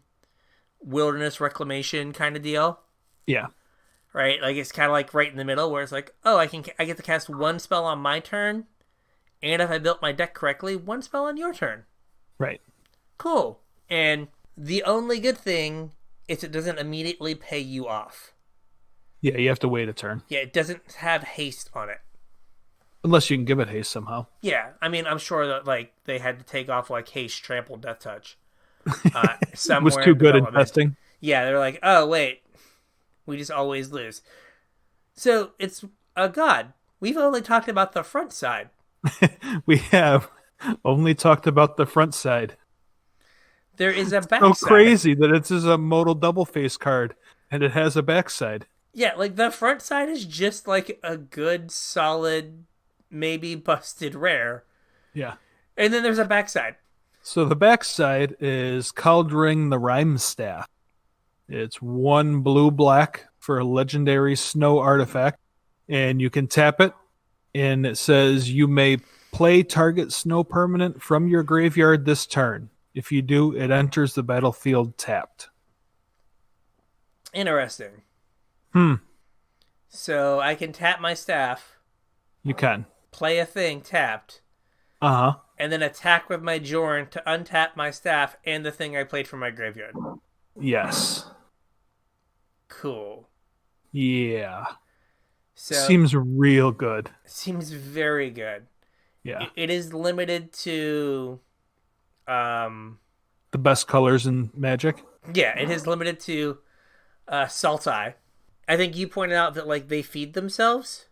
Speaker 1: Wilderness Reclamation kind of deal.
Speaker 2: Yeah.
Speaker 1: Right? Like it's kind of like right in the middle where it's like, oh, I get to cast one spell on my turn, and if I built my deck correctly, one spell on your turn.
Speaker 2: Right.
Speaker 1: Cool. And the only good thing is it doesn't immediately pay you off.
Speaker 2: Yeah, you have to wait a turn.
Speaker 1: Yeah, it doesn't have haste on it.
Speaker 2: Unless you can give it haste somehow.
Speaker 1: Yeah, I mean, I'm sure that like they had to take off like haste, trample, death touch.
Speaker 2: It was too good in testing.
Speaker 1: Yeah, they're like, oh wait, we just always lose. So it's a god. We've only talked about the front side.
Speaker 2: We have only talked about the front side.
Speaker 1: There is a back
Speaker 2: so
Speaker 1: side.
Speaker 2: Crazy that it's a modal double face card and it has a backside.
Speaker 1: Yeah, like the front side is just like a good, solid, maybe busted rare.
Speaker 2: Yeah.
Speaker 1: And then there's a backside.
Speaker 2: So the backside is Kaldheim the Rhyme Staff. It's 1 blue-black for a legendary snow artifact, and you can tap it, and it says you may play target snow permanent from your graveyard this turn. If you do, it enters the battlefield tapped.
Speaker 1: Interesting. So I can tap my staff.
Speaker 2: You can.
Speaker 1: Play a thing tapped.
Speaker 2: Uh-huh.
Speaker 1: And then attack with my Jorn to untap my staff and the thing I played from my graveyard.
Speaker 2: Yes.
Speaker 1: Cool.
Speaker 2: Yeah.
Speaker 1: So
Speaker 2: seems real good.
Speaker 1: Seems very good.
Speaker 2: Yeah.
Speaker 1: It is limited to
Speaker 2: the best colors in Magic.
Speaker 1: Yeah, it is limited to Sultai. I think you pointed out that like they feed themselves.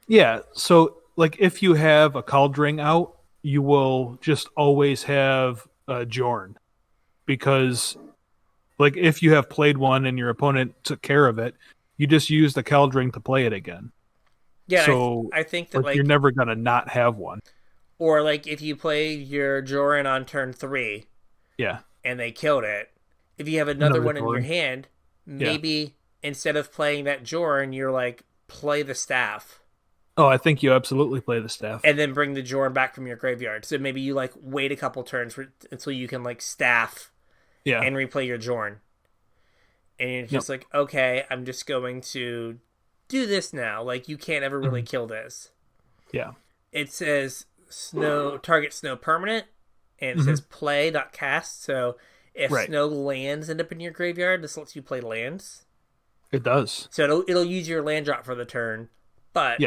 Speaker 2: Yeah, so like if you have a Kaldheim out, you will just always have a Jorn. Because like if you have played one and your opponent took care of it, you just use the Kaldheim to play it again.
Speaker 1: Yeah,
Speaker 2: so
Speaker 1: I think that like
Speaker 2: you're never gonna not have one.
Speaker 1: Or like if you play your Jorn on turn 3,
Speaker 2: yeah,
Speaker 1: and they killed it, if you have another one in your hand, maybe instead of playing that Jorn, you're like play the staff.
Speaker 2: Oh, I think you absolutely play the staff,
Speaker 1: and then bring the Jorn back from your graveyard. So maybe you like wait a couple turns until you can like staff, and replay your Jorn. And you're just like, okay, I'm just going to do this now. Like you can't ever really kill this.
Speaker 2: Yeah.
Speaker 1: It says target snow permanent, and it says play, not cast. So if snow lands end up in your graveyard, this lets you play lands.
Speaker 2: It does.
Speaker 1: So it'll use your land drop for the turn, but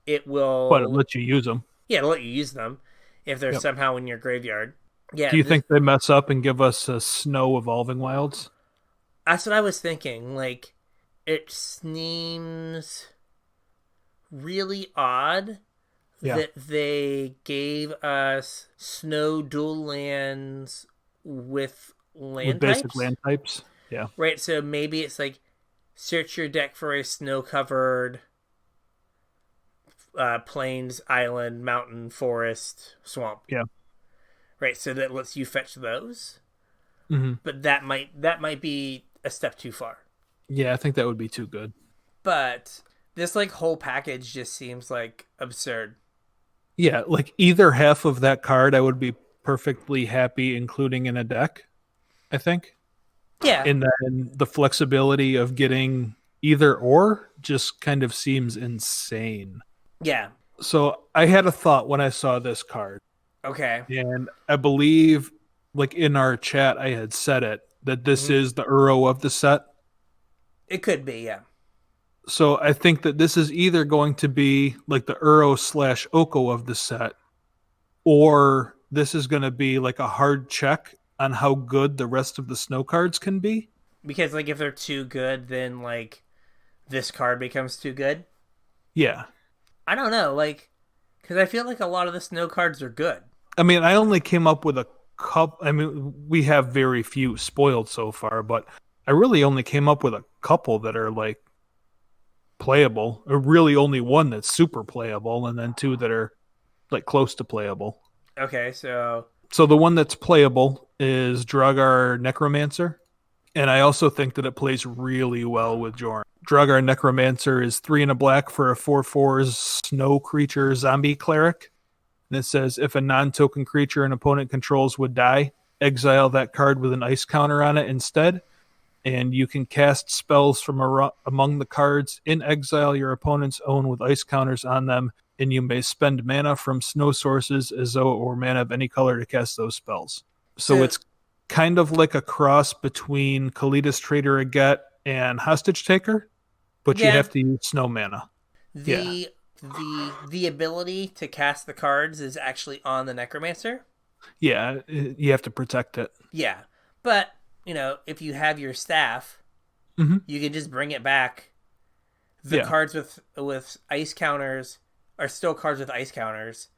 Speaker 1: it will.
Speaker 2: But it lets you use them.
Speaker 1: Yeah, it'll let you use them if they're somehow in your graveyard. Yeah.
Speaker 2: Do you think they mess up and give us a Snow Evolving Wilds?
Speaker 1: That's what I was thinking. Like, it seems really odd that they gave us snow dual lands with land types.
Speaker 2: Basic land types. Yeah.
Speaker 1: Right, so maybe it's like search your deck for a snow-covered plains, island, mountain, forest, swamp.
Speaker 2: Yeah.
Speaker 1: Right, so that lets you fetch those.
Speaker 2: Mm-hmm.
Speaker 1: But that might be a step too far.
Speaker 2: Yeah, I think that would be too good.
Speaker 1: But this like whole package just seems like absurd.
Speaker 2: Yeah, like either half of that card I would be perfectly happy including in a deck, I think.
Speaker 1: Yeah.
Speaker 2: And then the flexibility of getting either or just kind of seems insane.
Speaker 1: Yeah.
Speaker 2: So I had a thought when I saw this card.
Speaker 1: Okay.
Speaker 2: And I believe, like in our chat, I had said it, that this is the Uro of the set.
Speaker 1: It could be, yeah.
Speaker 2: So I think that this is either going to be like the Uro/Oko of the set, or this is going to be like a hard check on how good the rest of the snow cards can be.
Speaker 1: Because like if they're too good, then like this card becomes too good.
Speaker 2: Yeah.
Speaker 1: I don't know, like, because I feel like a lot of the snow cards are good.
Speaker 2: I mean, I only came up with a couple. I mean, we have very few spoiled so far, but I really only came up with a couple that are like playable, or really only one that's super playable, and then two that are like close to playable.
Speaker 1: Okay, so
Speaker 2: the one that's playable is Dragar Necromancer, and I also think that it plays really well with Jorn. Dragar Necromancer is 3 and a black for a 4/4 snow creature zombie cleric. And it says, if a non-token creature an opponent controls would die, exile that card with an ice counter on it instead. And you can cast spells from among the cards in exile your opponents own with ice counters on them, and you may spend mana from snow sources, Azo, or mana of any color to cast those spells. So it's kind of like a cross between Kalidas Trader Aget and Hostage Taker, but you have to use snow mana.
Speaker 1: The ability to cast the cards is actually on the Necromancer.
Speaker 2: Yeah, you have to protect it.
Speaker 1: Yeah, but if you have your staff, you can just bring it back. The cards with ice counters are still cards with ice counters.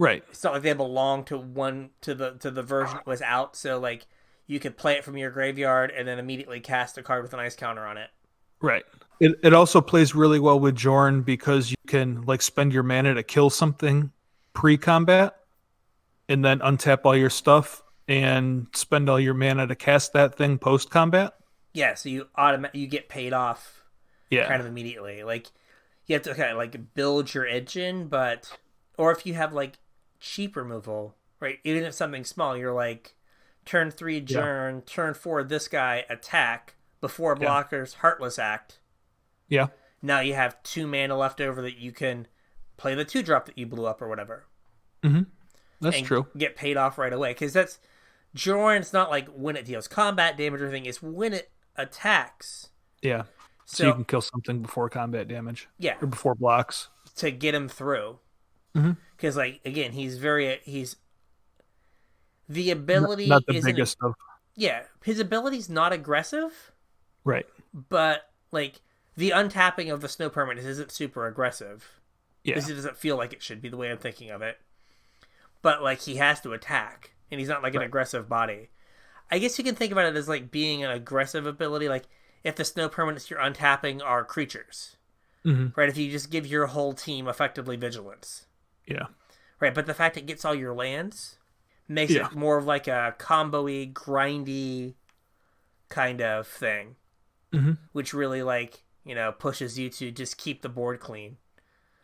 Speaker 2: Right.
Speaker 1: It's not like they belong to the version that was out, so like you could play it from your graveyard and then immediately cast a card with an ice counter on it.
Speaker 2: Right. It also plays really well with Jorn because you can like spend your mana to kill something pre-combat and then untap all your stuff and spend all your mana to cast that thing post-combat.
Speaker 1: Yeah, so you get paid off kind of immediately. Like you have to kind of like build your engine, or if you have like cheap removal, right? Even if something small, you're like turn 3 Jorn, turn 4 this guy attack before blockers Heartless Act.
Speaker 2: Yeah.
Speaker 1: Now you have 2 mana left over that you can play the 2-drop that you blew up or whatever.
Speaker 2: Mm-hmm. That's true.
Speaker 1: Get paid off right away because that's Jorn. It's not like when it deals combat damage or anything. It's when it attacks.
Speaker 2: Yeah. So you can kill something before combat damage.
Speaker 1: Yeah.
Speaker 2: Or before blocks.
Speaker 1: To get him through. Because, like, again, he's the ability
Speaker 2: not the biggest of.
Speaker 1: Yeah. His ability's not aggressive.
Speaker 2: Right.
Speaker 1: But, like, the untapping of the snow permanent isn't super aggressive.
Speaker 2: Yeah.
Speaker 1: Because it doesn't feel like it should be the way I'm thinking of it. But, like, he has to attack. And he's not, like, an aggressive body. I guess you can think about it as, like, being an aggressive ability. Like, if the snow permanents you're untapping are creatures. Right? If you just give your whole team effectively vigilance.
Speaker 2: Yeah.
Speaker 1: Right, but the fact it gets all your lands makes it more of, like, a combo-y, grindy kind of thing. Which really, like, pushes you to just keep the board clean.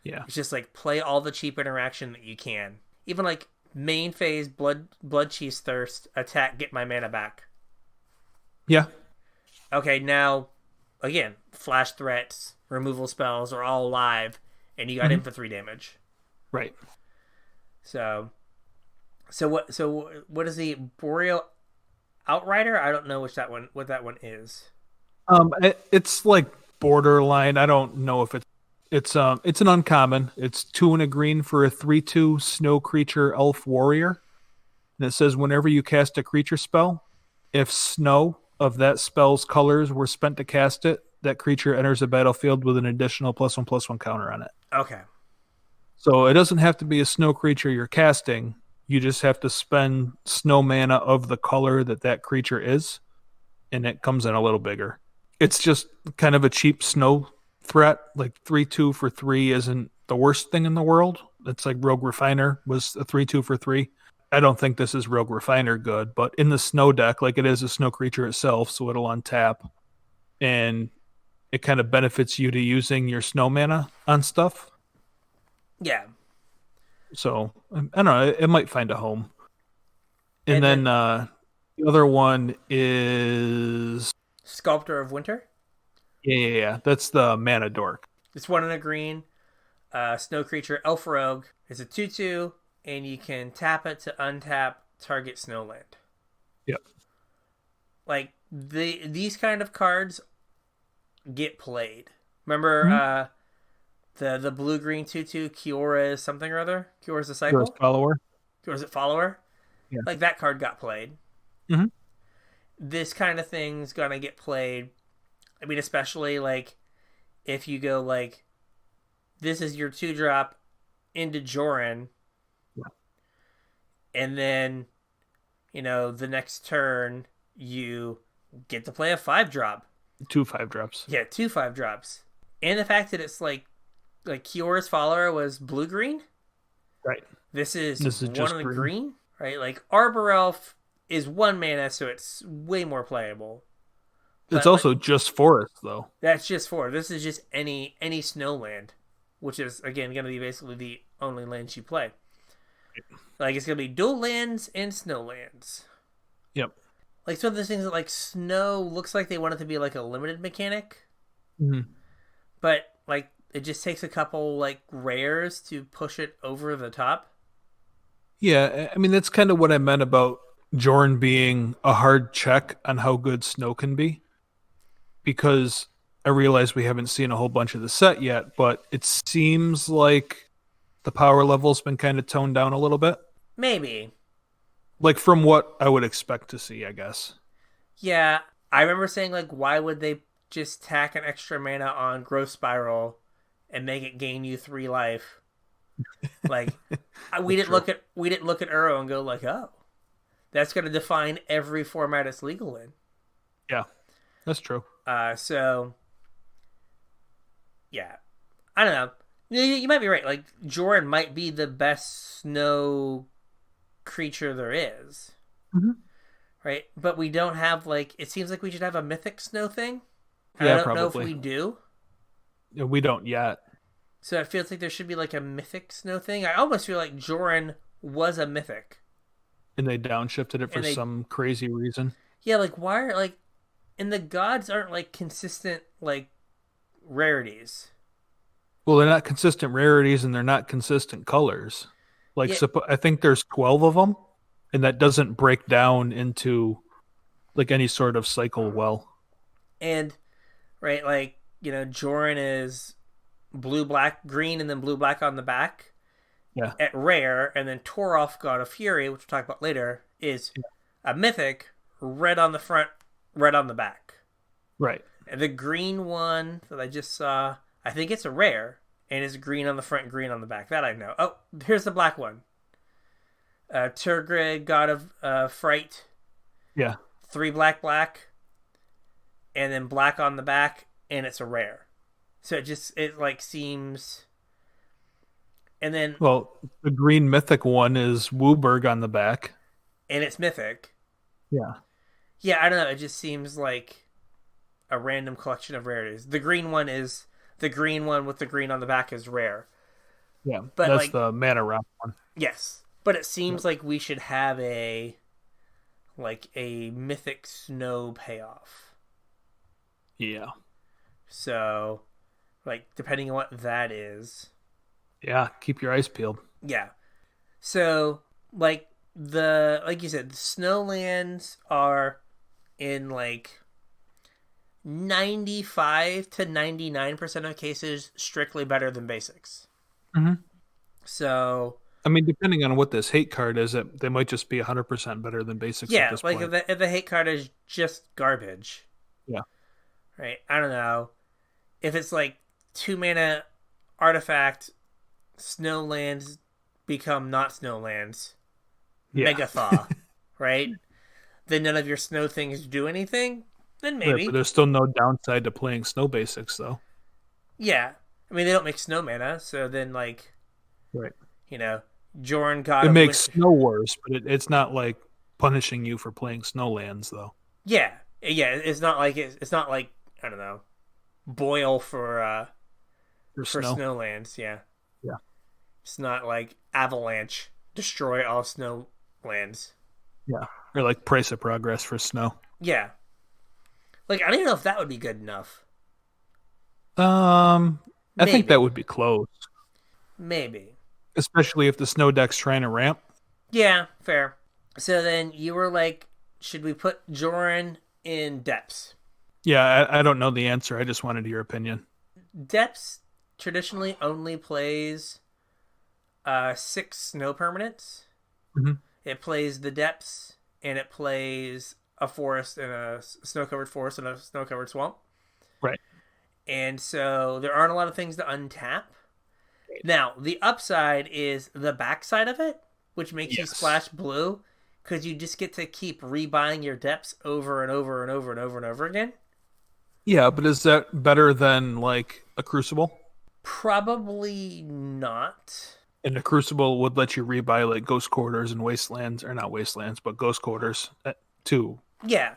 Speaker 2: Yeah.
Speaker 1: It's just, like, play all the cheap interaction that you can. Even, like, main phase, Blood Chief's Thirst, attack, get my mana back.
Speaker 2: Yeah.
Speaker 1: Okay, now, again, flash threats, removal spells are all live, and you got in for 3 damage.
Speaker 2: Right.
Speaker 1: So what is the Boreal Outrider? I don't know what that one is.
Speaker 2: It's like borderline. I don't know if it's an uncommon. It's 2 and a green for a 3/2 snow creature elf warrior. And it says whenever you cast a creature spell, if snow of that spell's colors were spent to cast it, that creature enters the battlefield with an additional +1/+1 counter on it.
Speaker 1: Okay.
Speaker 2: So it doesn't have to be a snow creature you're casting. You just have to spend snow mana of the color that creature is, and it comes in a little bigger. It's just kind of a cheap snow threat. Like 3/2 for 3 isn't the worst thing in the world. It's like Rogue Refiner was a 3/2 for 3. I don't think this is Rogue Refiner good, but in the snow deck, like it is a snow creature itself, so it'll untap, and it kind of benefits you to using your snow mana on stuff.
Speaker 1: Yeah.
Speaker 2: So, I don't know, it might find a home. And then the other one is...
Speaker 1: Sculptor of Winter?
Speaker 2: Yeah. That's the mana dork.
Speaker 1: It's 1 and a green. Snow creature, Elf Rogue. It's a 2/2, and you can tap it to untap target snowland.
Speaker 2: Yep.
Speaker 1: Like, these kind of cards get played. Remember the blue-green 2/2 Kiora's something or other? Kiora's Disciple?
Speaker 2: Kiora's Follower.
Speaker 1: Kiora's Follower?
Speaker 2: Yeah.
Speaker 1: Like, that card got played. This kind of thing's gonna get played. I mean, especially, like, if you go, like, this is your 2-drop into Jorn, and then, the next turn, you get to play a 5-drop.
Speaker 2: 2 5-drops.
Speaker 1: Yeah, 2 5-drops. And the fact that it's, like Kiora's Follower was blue-green.
Speaker 2: Right.
Speaker 1: This is 1
Speaker 2: just
Speaker 1: of the green, right? Like, Arbor Elf is 1 mana, so it's way more playable.
Speaker 2: It's
Speaker 1: But like,
Speaker 2: also just forest, though.
Speaker 1: that's just for this is just any snowland, which is again going to be basically the only lands you play. Like it's going to be dual lands and snowlands.
Speaker 2: Yep.
Speaker 1: Like some of those things that like snow looks like they want it to be like a limited mechanic,
Speaker 2: Mm-hmm.
Speaker 1: but like it just takes a couple like rares to push it over the top.
Speaker 2: Yeah, I mean that's kind of what I meant about Jorn being a hard check on how good snow can be, because I realize we haven't seen a whole bunch of the set yet, but it seems like the power level's been kind of toned down a little bit.
Speaker 1: Maybe.
Speaker 2: Like from what I would expect to see, I guess.
Speaker 1: Yeah, I remember saying like, why would they just tack an extra mana on Growth Spiral and make it gain you 3 life? Like, we didn't
Speaker 2: True.
Speaker 1: look at Uro and go like, oh, that's going to define every format it's legal in.
Speaker 2: Yeah, that's true.
Speaker 1: So yeah, I don't know. You might be right. Like Jordan might be the best snow creature there is,
Speaker 2: Mm-hmm.
Speaker 1: right? But we don't have like. It seems like we should have a mythic snow thing.
Speaker 2: Yeah,
Speaker 1: I don't know if
Speaker 2: probably.
Speaker 1: we do.
Speaker 2: Yeah, we don't yet.
Speaker 1: So it feels like there should be like a mythic snow thing. I almost feel like Joran was a mythic.
Speaker 2: And they downshifted it for some crazy reason.
Speaker 1: Yeah, like why are like and the gods aren't like consistent like rarities.
Speaker 2: Well, they're not consistent rarities and they're not consistent colors. Like,
Speaker 1: Yeah,
Speaker 2: I think there's 12 of them, and that doesn't break down into like any sort of cycle well.
Speaker 1: and right, like, Joran is blue, black, green, and then blue, black on the back
Speaker 2: Yeah.
Speaker 1: at rare, and then Toralf, God of Fury, which we'll talk about later, is a mythic, red on the front, red on the back.
Speaker 2: Right.
Speaker 1: And the green one that I just saw, I think it's a rare, and it's green on the front, green on the back. That I know. Oh, here's the black one. Turgrid, God of Fright.
Speaker 2: Yeah.
Speaker 1: 3 black, black, and then black on the back, and it's a rare. So it like seems. And then.
Speaker 2: Well, the green mythic one is Wooburg on the back.
Speaker 1: And it's mythic.
Speaker 2: Yeah.
Speaker 1: Yeah, I don't know. It just seems like a random collection of rarities. The green one is. The green one with the green on the back is rare.
Speaker 2: Yeah.
Speaker 1: But
Speaker 2: that's
Speaker 1: like,
Speaker 2: the mana round one.
Speaker 1: Yes. But it seems like we should have a mythic snow payoff.
Speaker 2: Yeah.
Speaker 1: So, like, depending on what that is.
Speaker 2: Yeah. Keep your eyes peeled.
Speaker 1: Yeah. So, like you said, the snowlands are in like 95 to 99% of cases strictly better than basics.
Speaker 2: Mm-hmm.
Speaker 1: So,
Speaker 2: I mean, depending on what this hate card is, they might just be 100% better than basics at this point.
Speaker 1: if the hate card is just garbage.
Speaker 2: Yeah.
Speaker 1: Right? I don't know. If it's like 2 mana artifact, snowlands become not snowlands.
Speaker 2: Yeah.
Speaker 1: Mega thaw. Right? Then none of your snow things do anything? Then maybe.
Speaker 2: Right, but there's still no downside to playing snow basics, though.
Speaker 1: Yeah. I mean, they don't make snow mana, so then, like,
Speaker 2: Right.
Speaker 1: Jorn God
Speaker 2: It
Speaker 1: of
Speaker 2: makes
Speaker 1: Winter.
Speaker 2: snow worse, but it's not like punishing you for playing snowlands, though.
Speaker 1: Yeah. It's not like I don't know, boil for
Speaker 2: Snow.
Speaker 1: snowlands. Yeah.
Speaker 2: Yeah.
Speaker 1: It's not like avalanche, destroy all snowlands.
Speaker 2: Yeah. Or like price of progress for snow.
Speaker 1: Yeah. Like, I don't even know if that would be good enough.
Speaker 2: I
Speaker 1: Maybe.
Speaker 2: think that would be close.
Speaker 1: Maybe.
Speaker 2: Especially if the snow deck's trying to ramp.
Speaker 1: Yeah, fair. So then you were like, should we put Joran in depths?
Speaker 2: Yeah, I don't know the answer. I just wanted your opinion.
Speaker 1: Depths traditionally only plays 6 snow permanents.
Speaker 2: Mm-hmm.
Speaker 1: It plays the depths, and it plays a forest and a snow-covered forest and a snow-covered swamp.
Speaker 2: Right.
Speaker 1: And so there aren't a lot of things to untap. Now, the upside is the backside of it, which makes you splash blue, because you just get to keep rebuying your depths over and over and over and over and over again.
Speaker 2: Yeah, but is that better than like a Crucible?
Speaker 1: Probably not.
Speaker 2: And the Crucible would let you rebuy like Ghost Quarters and Wastelands, or not Wastelands, but Ghost Quarters too.
Speaker 1: Yeah.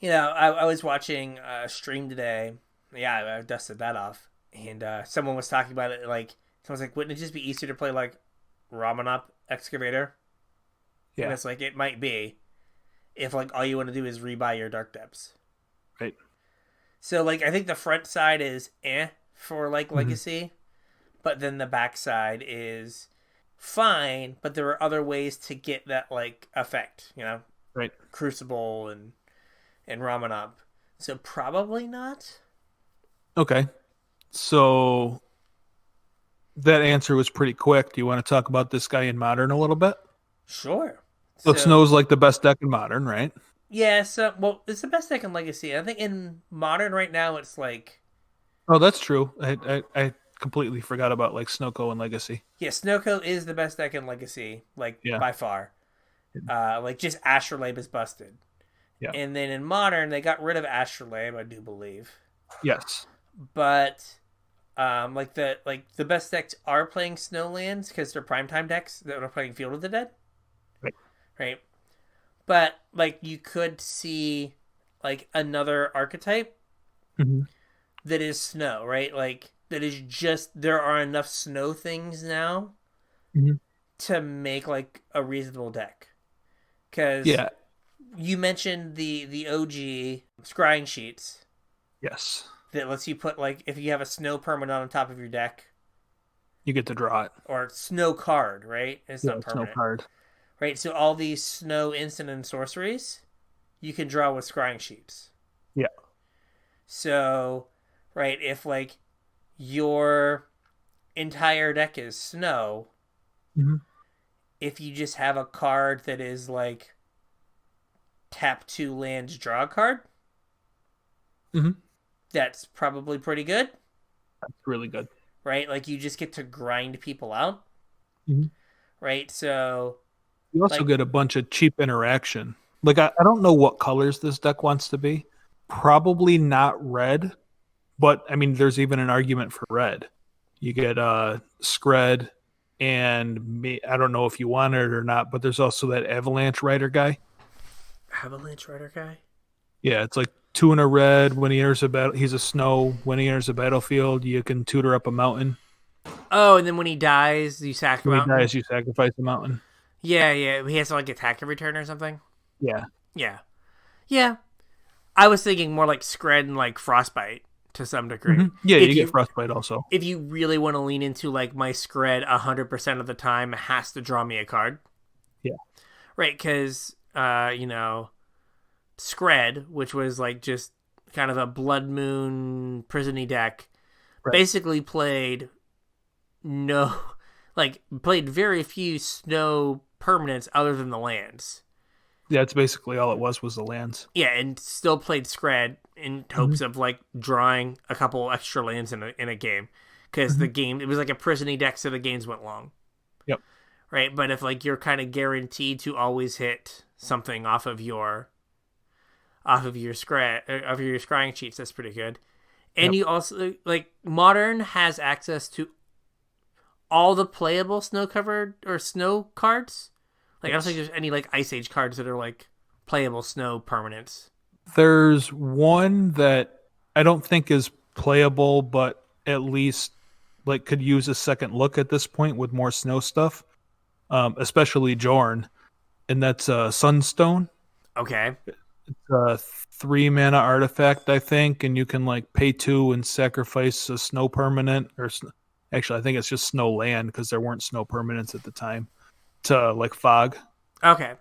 Speaker 1: I was watching a stream today. Yeah, I dusted that off, and someone was talking about it. Like, someone's like, "Wouldn't it just be easier to play like Ramanop Excavator?" And
Speaker 2: Yeah.
Speaker 1: it's like it might be if like all you want to do is rebuy your Dark Depths.
Speaker 2: Right.
Speaker 1: So like I think the front side is for like Legacy, but then the back side is fine. But there are other ways to get that like effect.
Speaker 2: Right.
Speaker 1: Crucible and Ramanop. So probably not.
Speaker 2: Okay. So that answer was pretty quick. Do you want to talk about this guy in Modern a little bit?
Speaker 1: Sure.
Speaker 2: So Snow's like the best deck in Modern, right?
Speaker 1: Yeah, so it's the best deck in Legacy. I think in Modern right now it's like
Speaker 2: Oh, that's true. I completely forgot about like Snowco and Legacy.
Speaker 1: yeah, Snowco is the best deck in Legacy, like
Speaker 2: Yeah.
Speaker 1: by far. Like just Astrolabe is busted.
Speaker 2: Yeah.
Speaker 1: And then in Modern they got rid of Astrolabe, I do believe.
Speaker 2: Yes.
Speaker 1: But like the best decks are playing Snowlands because they're primetime decks that are playing Field of the Dead. Right. But like you could see like another archetype that is snow, right? Like that is just there are enough snow things now to make like a reasonable deck. Because you mentioned the OG scrying sheets.
Speaker 2: Yes.
Speaker 1: That lets you put like if you have a snow permanent on top of your deck,
Speaker 2: you get to draw it.
Speaker 1: Or snow card, right? It's not permanent.
Speaker 2: Snow card.
Speaker 1: Right, so all these snow instant and sorceries you can draw with scrying sheets.
Speaker 2: Yeah.
Speaker 1: So, right, if like your entire deck is snow, if you just have a card that is like tap 2 lands, draw a card, that's probably pretty good.
Speaker 2: That's really good.
Speaker 1: Right, like you just get to grind people out. Right, so
Speaker 2: you also get a bunch of cheap interaction. Like, I don't know what colors this deck wants to be. Probably not red, but, I mean, there's even an argument for red. You get Skred, and I don't know if you want it or not, but there's also that Avalanche Rider guy.
Speaker 1: Avalanche Rider guy?
Speaker 2: Yeah, it's like 2 in a red. When he enters a battle, he's a snow. When he enters a battlefield, you can tutor up a mountain.
Speaker 1: Oh, and then when he dies, you sack a mountain?
Speaker 2: When he dies, you sacrifice a mountain.
Speaker 1: Yeah. He has to like attack every turn or something?
Speaker 2: Yeah.
Speaker 1: I was thinking more like Skred and like Frostbite to some degree.
Speaker 2: Yeah, you get Frostbite also.
Speaker 1: If you really want to lean into like my Skred 100% of the time has to draw me a card.
Speaker 2: Yeah.
Speaker 1: Right, because, Skred, which was like just kind of a Blood Moon prison-y deck, basically played very few snow permanents other than the lands.
Speaker 2: Yeah, it's basically all it was the lands.
Speaker 1: Yeah, and still played Skred in hopes of like drawing a couple extra lands in a game, because the game it was like a prison-y deck, so the games went long.
Speaker 2: Yep.
Speaker 1: Right, but if like you're kind of guaranteed to always hit something off of your scrying sheets, that's pretty good. And you also like Modern has access to all the playable snow covered or snow cards. Like, I don't think there's any, like, Ice Age cards that are, like, playable snow permanents.
Speaker 2: There's one that I don't think is playable, but at least, like, could use a second look at this point with more snow stuff, especially Jorn, and that's Sunstone.
Speaker 1: Okay.
Speaker 2: It's a 3-mana artifact, I think, and you can, like, pay 2 and sacrifice a snow permanent, or actually, I think it's just snow land, because there weren't snow permanents at the time. To like fog.
Speaker 1: Okay.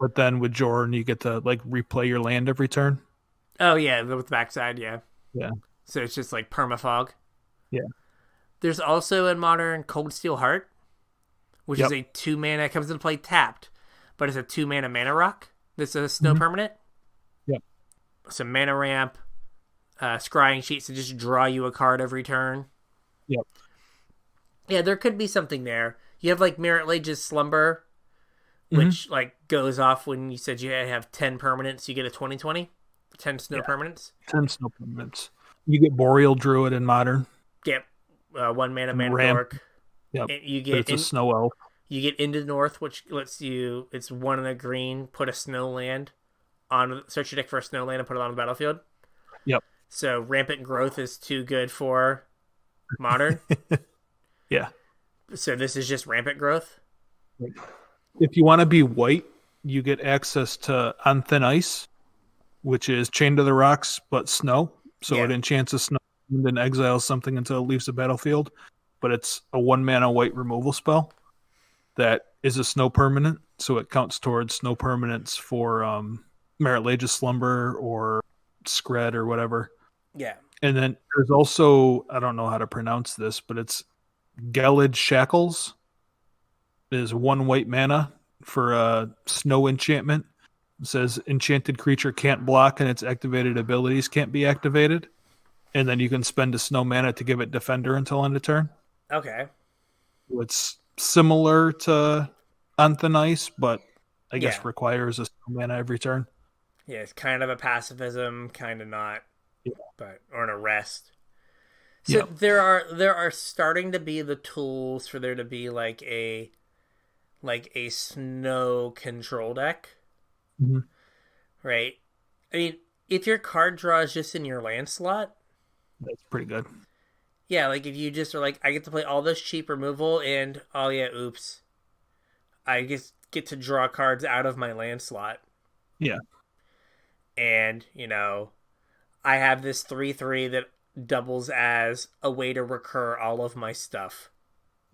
Speaker 2: But then with Jorn, you get to like replay your land every turn.
Speaker 1: Oh yeah, with the backside, yeah.
Speaker 2: Yeah.
Speaker 1: So it's just like permafog.
Speaker 2: Yeah.
Speaker 1: There's also in Modern Cold Steel Heart, which is a 2-mana. It comes into play tapped, but it's a 2-mana mana rock. That's a snow permanent.
Speaker 2: Yep.
Speaker 1: Some mana ramp, scrying sheets to just draw you a card every turn.
Speaker 2: Yep.
Speaker 1: Yeah, there could be something there. You have like Merit Lage's Slumber, which like goes off when you said you have 10 permanents. You get a 20/20, 10 snow permanents.
Speaker 2: 10 snow permanents. You get Boreal Druid in Modern.
Speaker 1: Yep, 1 mana dork.
Speaker 2: Yep.
Speaker 1: You get
Speaker 2: it's a snow elf.
Speaker 1: You get Into the North, which lets you. It's 1 and a green. Put a snow land search your deck for a snow land and put it on the battlefield.
Speaker 2: Yep.
Speaker 1: So Rampant Growth is too good for Modern.
Speaker 2: Yeah.
Speaker 1: So this is just Rampant Growth.
Speaker 2: If you want to be white, you get access to On Thin Ice, which is Chained to the Rocks, but snow. So it enchants a snow and then exiles something until it leaves the battlefield. But it's a 1-mana white removal spell that is a snow permanent. So it counts towards snow permanents for Merit Slumber or Scred or whatever.
Speaker 1: Yeah.
Speaker 2: And then there's also, I don't know how to pronounce this, but it's Gelid Shackles. Is 1 white mana for a snow enchantment. It says enchanted creature can't block and its activated abilities can't be activated. And then you can spend a snow mana to give it defender until end of turn.
Speaker 1: Okay.
Speaker 2: It's similar to On Thin Ice, but I guess requires a snow mana every turn.
Speaker 1: Yeah, it's kind of a pacifism, kind of not.
Speaker 2: Yeah.
Speaker 1: But or an arrest. So there are starting to be the tools for there to be like a snow control deck.
Speaker 2: Mm-hmm.
Speaker 1: Right? I mean, if your card draw is just in your land slot,
Speaker 2: that's pretty good.
Speaker 1: Yeah, like if you just are like, I get to play all this cheap removal and oh yeah, oops. I just get to draw cards out of my land slot.
Speaker 2: Yeah.
Speaker 1: And, I have this 3/3 that doubles as a way to recur all of my stuff.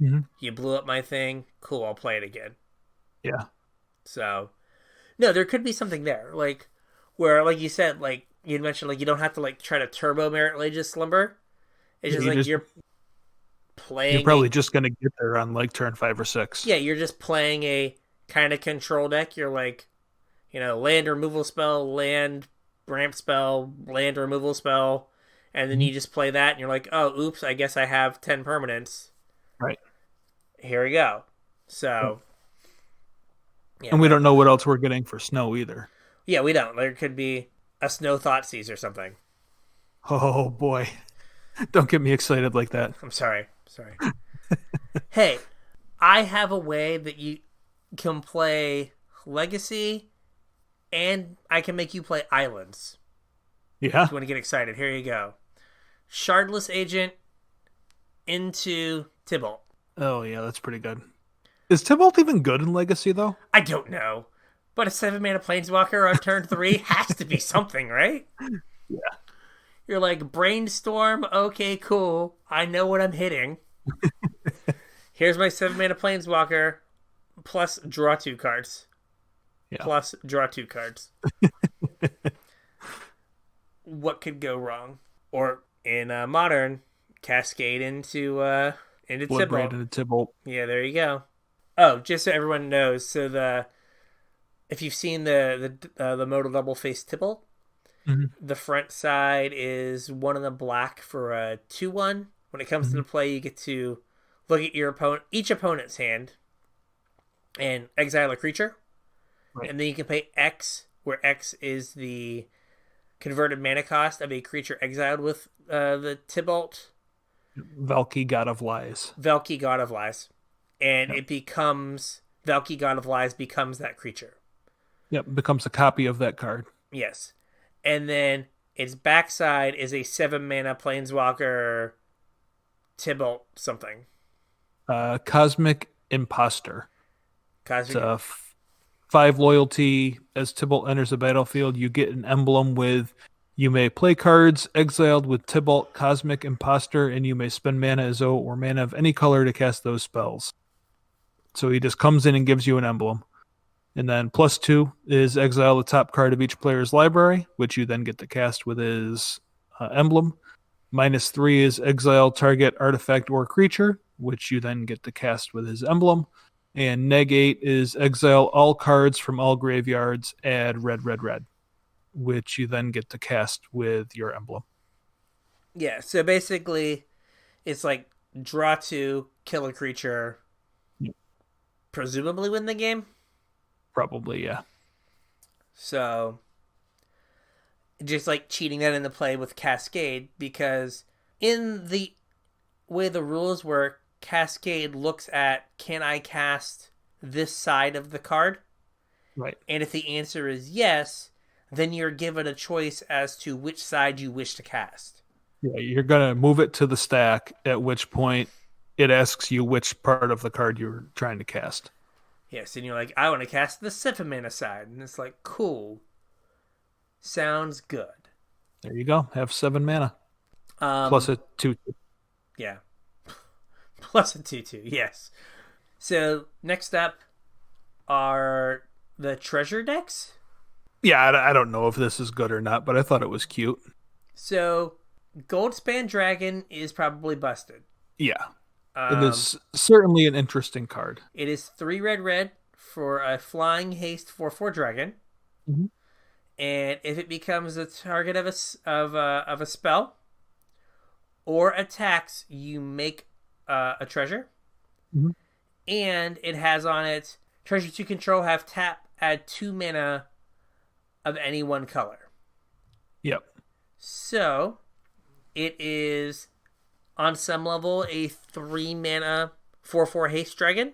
Speaker 2: Mm-hmm.
Speaker 1: You blew up my thing, cool, I'll play it again.
Speaker 2: Yeah.
Speaker 1: So, no, there could be something there. Like, where, like you said, like, you mentioned, like, you don't have to, like, try to turbo Merit Slumber. It's just, you're playing...
Speaker 2: You're probably just going to get there on, like, turn 5 or 6.
Speaker 1: Yeah, you're just playing a kind of control deck. You're like, land removal spell, land ramp spell, land removal spell, and then you just play that, and you're like, oh, oops, I guess I have 10 permanents.
Speaker 2: Right.
Speaker 1: Here we go. So... Yeah,
Speaker 2: and we don't know what else we're getting for snow either.
Speaker 1: Yeah, we don't. There could be a Snow Thoughtseize or something.
Speaker 2: Oh, boy. Don't get me excited like that.
Speaker 1: I'm sorry. Hey, I have a way that you can play Legacy, and I can make you play Islands.
Speaker 2: Yeah.
Speaker 1: If you want to get excited, here you go. Shardless Agent into Tibalt.
Speaker 2: Oh, yeah, that's pretty good. Is Tibalt even good in Legacy, though?
Speaker 1: I don't know. But a 7-mana Planeswalker on turn 3 has to be something, right?
Speaker 2: Yeah.
Speaker 1: You're like, Brainstorm, okay, cool. I know what I'm hitting. Here's my 7-mana Planeswalker, plus draw 2 cards.
Speaker 2: Yeah.
Speaker 1: Plus draw 2 cards. What could go wrong? Or in Modern, Cascade into Tibalt.
Speaker 2: Into Tibalt.
Speaker 1: Yeah, there you go. Oh, just so everyone knows, so if you've seen the modal double face Tibalt, the front side is 1 in the black for a 2/1. When it comes into play, you get to look at each opponent's hand and exile a creature. Right. And then you can pay X, where X is the converted mana cost of a creature exiled with the Tibalt.
Speaker 2: Valky, God of Lies.
Speaker 1: Valky, God of Lies. And it becomes... Valky, God of Lies becomes that creature.
Speaker 2: Yep, becomes a copy of that card.
Speaker 1: Yes. And then its backside is a 7-mana Planeswalker Tibalt something.
Speaker 2: Cosmic Imposter.
Speaker 1: Cosmic...
Speaker 2: It's 5 loyalty. As Tibalt enters the battlefield, you get an emblem with... You may play cards exiled with Tibalt, Cosmic Imposter, and you may spend mana as though or mana of any color to cast those spells. So he just comes in and gives you an emblem. And then +2 is exile the top card of each player's library, which you then get to cast with his emblem. -3 is exile target artifact or creature, which you then get to cast with his emblem. And -8 is exile all cards from all graveyards, add red, which you then get to cast with your emblem.
Speaker 1: Yeah, so basically, it's like draw 2, kill a creature, presumably win the game?
Speaker 2: Probably, yeah.
Speaker 1: So, just like cheating that into play with Cascade, because in the way the rules work, Cascade looks at, can I cast this side of the card?
Speaker 2: Right.
Speaker 1: And if the answer is yes, then you're given a choice as to which side you wish to cast.
Speaker 2: Yeah, you're going to move it to the stack, at which point it asks you which part of the card you're trying to cast.
Speaker 1: Yes, and you're like, I want to cast the 7 mana side. And it's like, cool. Sounds good.
Speaker 2: There you go. Have 7 mana. Plus a 2/2.
Speaker 1: Yeah. Plus a 2/2, yes. So, next up are the treasure decks.
Speaker 2: Yeah, I don't know if this is good or not, but I thought it was cute.
Speaker 1: So, Goldspan Dragon is probably busted.
Speaker 2: Yeah. It is certainly an interesting card.
Speaker 1: It is 3 red for a flying haste 4/4 dragon.
Speaker 2: Mm-hmm.
Speaker 1: And if it becomes the target of a spell or attacks, you make a treasure.
Speaker 2: Mm-hmm.
Speaker 1: And it has on it, treasures you control have tap, add 2 mana of any one color.
Speaker 2: Yep.
Speaker 1: So, it is, on some level, a 3 mana 4/4 haste dragon.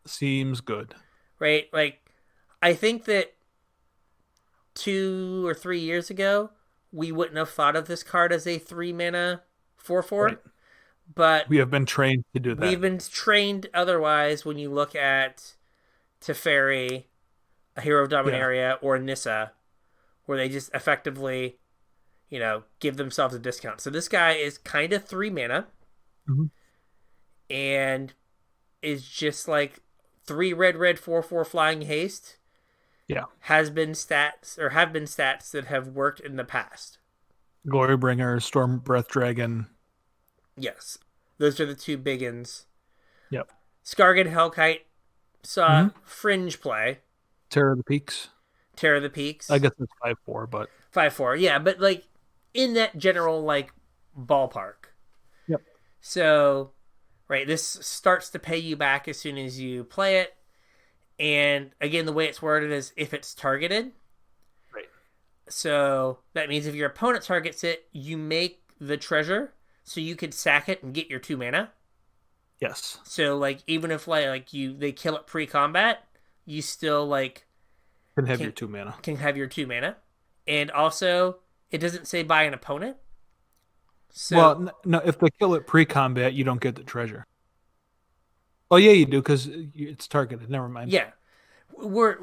Speaker 2: Seems good.
Speaker 1: Right? Like, I think that 2 or 3 years ago, we wouldn't have thought of this card as a 3 mana 4/4. Right. But
Speaker 2: we have been trained to do that.
Speaker 1: We've been trained otherwise when you look at Teferi, a Hero of Dominaria, or Nissa, where they just effectively, give themselves a discount. So this guy is kind of 3 mana, and is just like 3 red 4/4 flying haste.
Speaker 2: Yeah.
Speaker 1: Have been stats that have worked in the past.
Speaker 2: Glorybringer, Storm Breath Dragon.
Speaker 1: Yes. Those are the 2 big uns.
Speaker 2: Yep.
Speaker 1: Skargan Hellkite saw fringe play.
Speaker 2: Terror of the Peaks.
Speaker 1: I
Speaker 2: guess it's 5/4, but
Speaker 1: 5/4, yeah, but like in that general like ballpark.
Speaker 2: Yep.
Speaker 1: So, right, this starts to pay you back as soon as you play it. And again, the way it's worded is if it's targeted.
Speaker 2: Right.
Speaker 1: So that means if your opponent targets it, you make the treasure, so you could sack it and get your 2 mana.
Speaker 2: Yes.
Speaker 1: So like even if they kill it pre-combat, you still like
Speaker 2: can have your 2 mana.
Speaker 1: Can have your 2 mana, and also it doesn't say by an opponent. So,
Speaker 2: well, no, if they kill it pre-combat, you don't get the treasure. Oh yeah, you do because it's targeted. Never mind.
Speaker 1: Yeah, where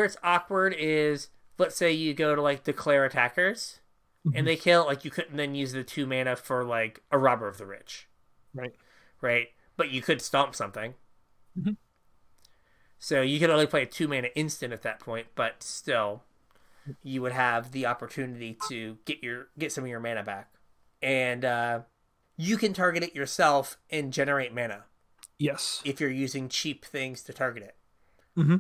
Speaker 1: it's awkward is, let's say you go to like declare attackers, and they kill, like you couldn't then use the 2 mana for like a Robber of the Rich. Right. But you could stomp something.
Speaker 2: Mm-hmm.
Speaker 1: So you could only play a 2 mana instant at that point, but still, you would have the opportunity to get some of your mana back, and you can target it yourself and generate mana.
Speaker 2: Yes.
Speaker 1: If you're using cheap things to target it.
Speaker 2: Mm-hmm.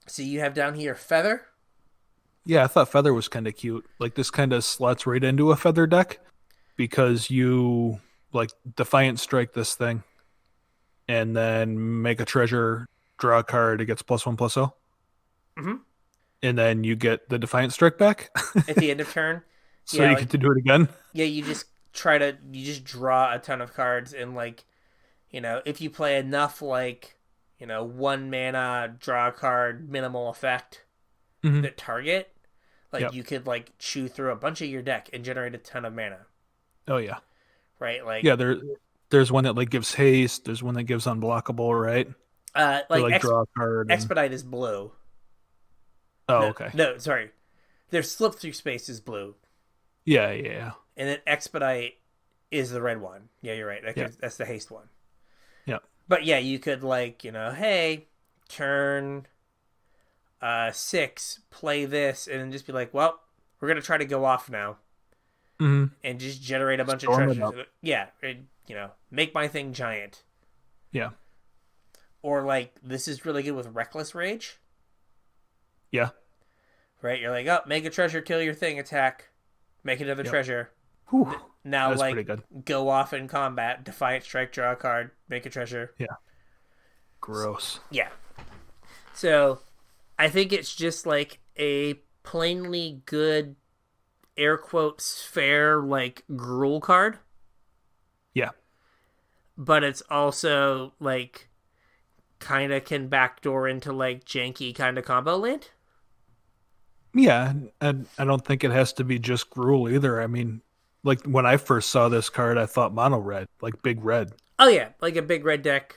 Speaker 1: So you have down here Feather.
Speaker 2: Yeah, I thought Feather was kind of cute. Like this kind of slots right into a Feather deck because you like Defiant Strike this thing and then make a treasure, draw a card, it gets +1/+0.
Speaker 1: Mm-hmm.
Speaker 2: And then you get the Defiant Strike back
Speaker 1: at the end of turn.
Speaker 2: So you get to do it again.
Speaker 1: Yeah, you just draw a ton of cards, and like, if you play enough, like, 1 mana, draw a card, minimal effect that target, like you could like chew through a bunch of your deck and generate a ton of mana.
Speaker 2: Oh yeah.
Speaker 1: Right, like
Speaker 2: there's one that like gives haste. There's one that gives unblockable, right? Draw a card.
Speaker 1: Expedite is blue.
Speaker 2: Oh, okay.
Speaker 1: No, sorry. Their Slip Through Space is blue.
Speaker 2: Yeah.
Speaker 1: And then Expedite is the red one. Yeah, you're right. That's the haste one.
Speaker 2: Yeah.
Speaker 1: But yeah, you could like, hey, turn 6, play this, and then just be like, well, we're gonna try to go off now.
Speaker 2: Mm-hmm.
Speaker 1: And just generate a bunch of treasures. Yeah, make my thing giant.
Speaker 2: Yeah.
Speaker 1: Or like, this is really good with Reckless Rage.
Speaker 2: Yeah.
Speaker 1: Right, you're like, oh, make a treasure, kill your thing, attack, make another treasure.
Speaker 2: Whew.
Speaker 1: Now, like, go off in combat, Defiant Strike, draw a card, make a treasure.
Speaker 2: Yeah. Gross.
Speaker 1: Yeah. So, I think it's just like a plainly good, air quotes, fair, like, gruel card.
Speaker 2: Yeah.
Speaker 1: But it's also, like, kind of can backdoor into, like, janky kind of combo land.
Speaker 2: Yeah, and I don't think it has to be just Gruul either. I mean, like when I first saw this card, I thought mono red, like big red.
Speaker 1: Oh yeah, like a big red deck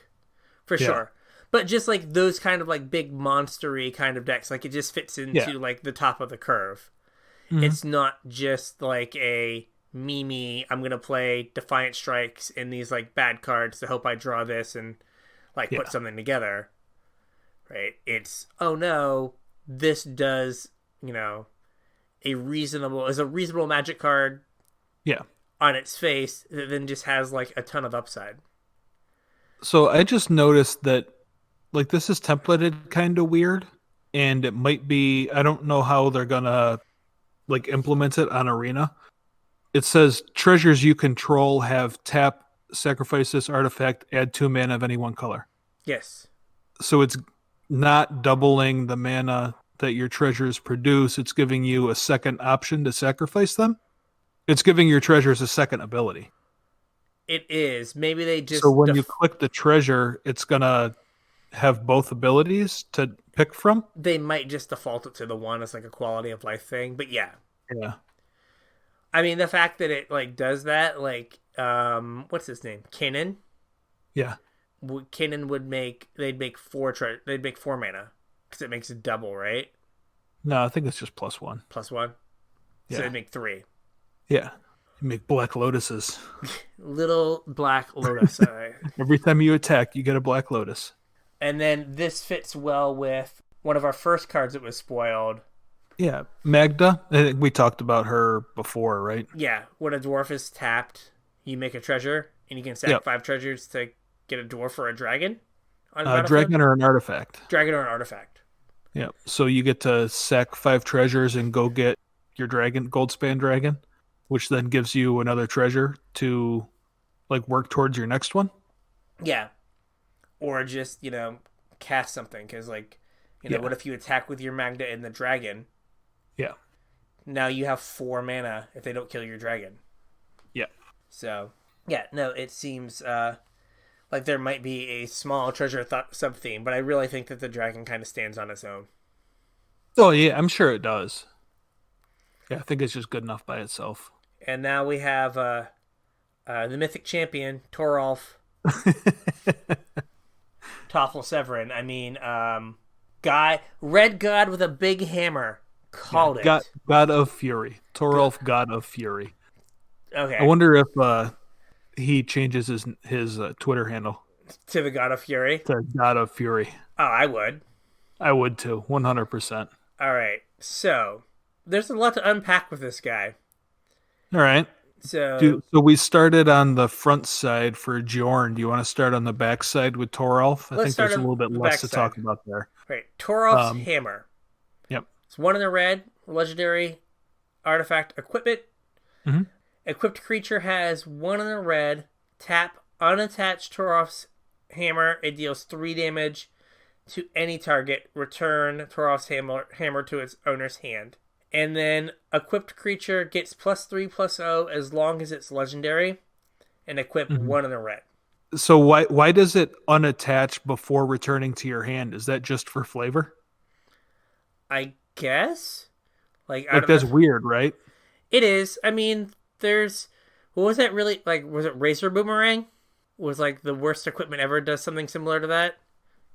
Speaker 1: for
Speaker 2: Yeah,
Speaker 1: sure. But just like those kind of like big monstery kind of decks, like it just fits
Speaker 2: yeah.
Speaker 1: into like the top of the curve.
Speaker 2: Hmm.
Speaker 1: It's not just like a Mimi, I'm gonna play Defiant Strikes in these like bad cards to hope I draw this and like put
Speaker 2: Yeah,
Speaker 1: something together. Right? It's oh no, this does, is a reasonable magic card
Speaker 2: yeah.
Speaker 1: on its face that then just has like a ton of upside.
Speaker 2: So I just noticed that like this is templated kind of weird, and it might be. I don't know how they're gonna like implement it on Arena. It says treasures you control have tap, sacrifice this artifact, add 2 mana of any one color.
Speaker 1: Yes.
Speaker 2: So it's not doubling the mana that your treasures produce. It's giving you a second option to sacrifice them. It's giving your treasures a second ability.
Speaker 1: It is. Maybe they
Speaker 2: So
Speaker 1: just
Speaker 2: when you click the treasure, it's gonna have both abilities to pick from.
Speaker 1: they might just default it to the one as like a quality of life thing. But yeah,
Speaker 2: Yeah,
Speaker 1: I mean the fact that it like does that, like what's his name, Kanan.
Speaker 2: yeah.
Speaker 1: Kanan would make they'd make 4 mana because it makes it double, right?
Speaker 2: No, I think it's just +1.
Speaker 1: +1, so
Speaker 2: Yeah,
Speaker 1: they'd make 3.
Speaker 2: yeah. You make black lotuses.
Speaker 1: Little black lotus.
Speaker 2: Every time you attack, you get a black lotus.
Speaker 1: And then this fits well with one of our first cards that was spoiled.
Speaker 2: Yeah, Magda. I think we talked about her before, right?
Speaker 1: Yeah, when a dwarf is tapped, you make a treasure, and you can sack
Speaker 2: Yep.
Speaker 1: 5 treasures to get a dwarf or a dragon on the battlefield.
Speaker 2: Dragon or an artifact.
Speaker 1: Dragon or an artifact.
Speaker 2: Yeah. So you get to sack 5 treasures and go get your dragon, Goldspan dragon, which then gives you another treasure to like work towards your next one.
Speaker 1: Yeah, or just cast something because
Speaker 2: Yeah.
Speaker 1: what if you attack with your Magda and the dragon?
Speaker 2: Yeah.
Speaker 1: Now you have 4 mana if they don't kill your dragon.
Speaker 2: Yeah.
Speaker 1: So yeah, no, it seems like there might be a small treasure sub theme, but I really think that the dragon kind of stands on its own.
Speaker 2: Oh yeah, I'm sure it does. Yeah, I think it's just good enough by itself.
Speaker 1: And now we have the mythic champion Toralf Toffel Severin. I mean, red god with a big hammer. Called it.
Speaker 2: God of Fury. Toralf, God of Fury.
Speaker 1: Okay.
Speaker 2: I wonder if he changes his Twitter handle
Speaker 1: To the God of Fury.
Speaker 2: to God of Fury.
Speaker 1: Oh, I would.
Speaker 2: I would too, 100%.
Speaker 1: All right. So there's a lot to unpack with this guy.
Speaker 2: All right.
Speaker 1: So
Speaker 2: So we started on the front side for Jorn. Do you want to start on the back side with Toralf? I
Speaker 1: let's
Speaker 2: think
Speaker 1: start
Speaker 2: there's a
Speaker 1: on
Speaker 2: little bit
Speaker 1: the
Speaker 2: less to
Speaker 1: backside.
Speaker 2: talk about there.
Speaker 1: Right. Toralf's
Speaker 2: Um,
Speaker 1: hammer.
Speaker 2: Yep.
Speaker 1: It's 1 in the red, legendary artifact equipment.
Speaker 2: Mhm.
Speaker 1: Equipped creature has 1 in the red, tap unattached Toralf's hammer. It deals 3 damage to any target. Return Toralf's hammer to its owner's hand. And then equipped creature gets +3/+0 as long as it's legendary, and equip
Speaker 2: Mhm.
Speaker 1: 1 in the red.
Speaker 2: So why does it unattach before returning to your hand? Is that just for flavor?
Speaker 1: I guess. I
Speaker 2: Like
Speaker 1: don't
Speaker 2: that's
Speaker 1: know.
Speaker 2: weird, right?
Speaker 1: It is. I mean, what was that really like? Was it Razor Boomerang? Was like the worst equipment ever does something similar to that,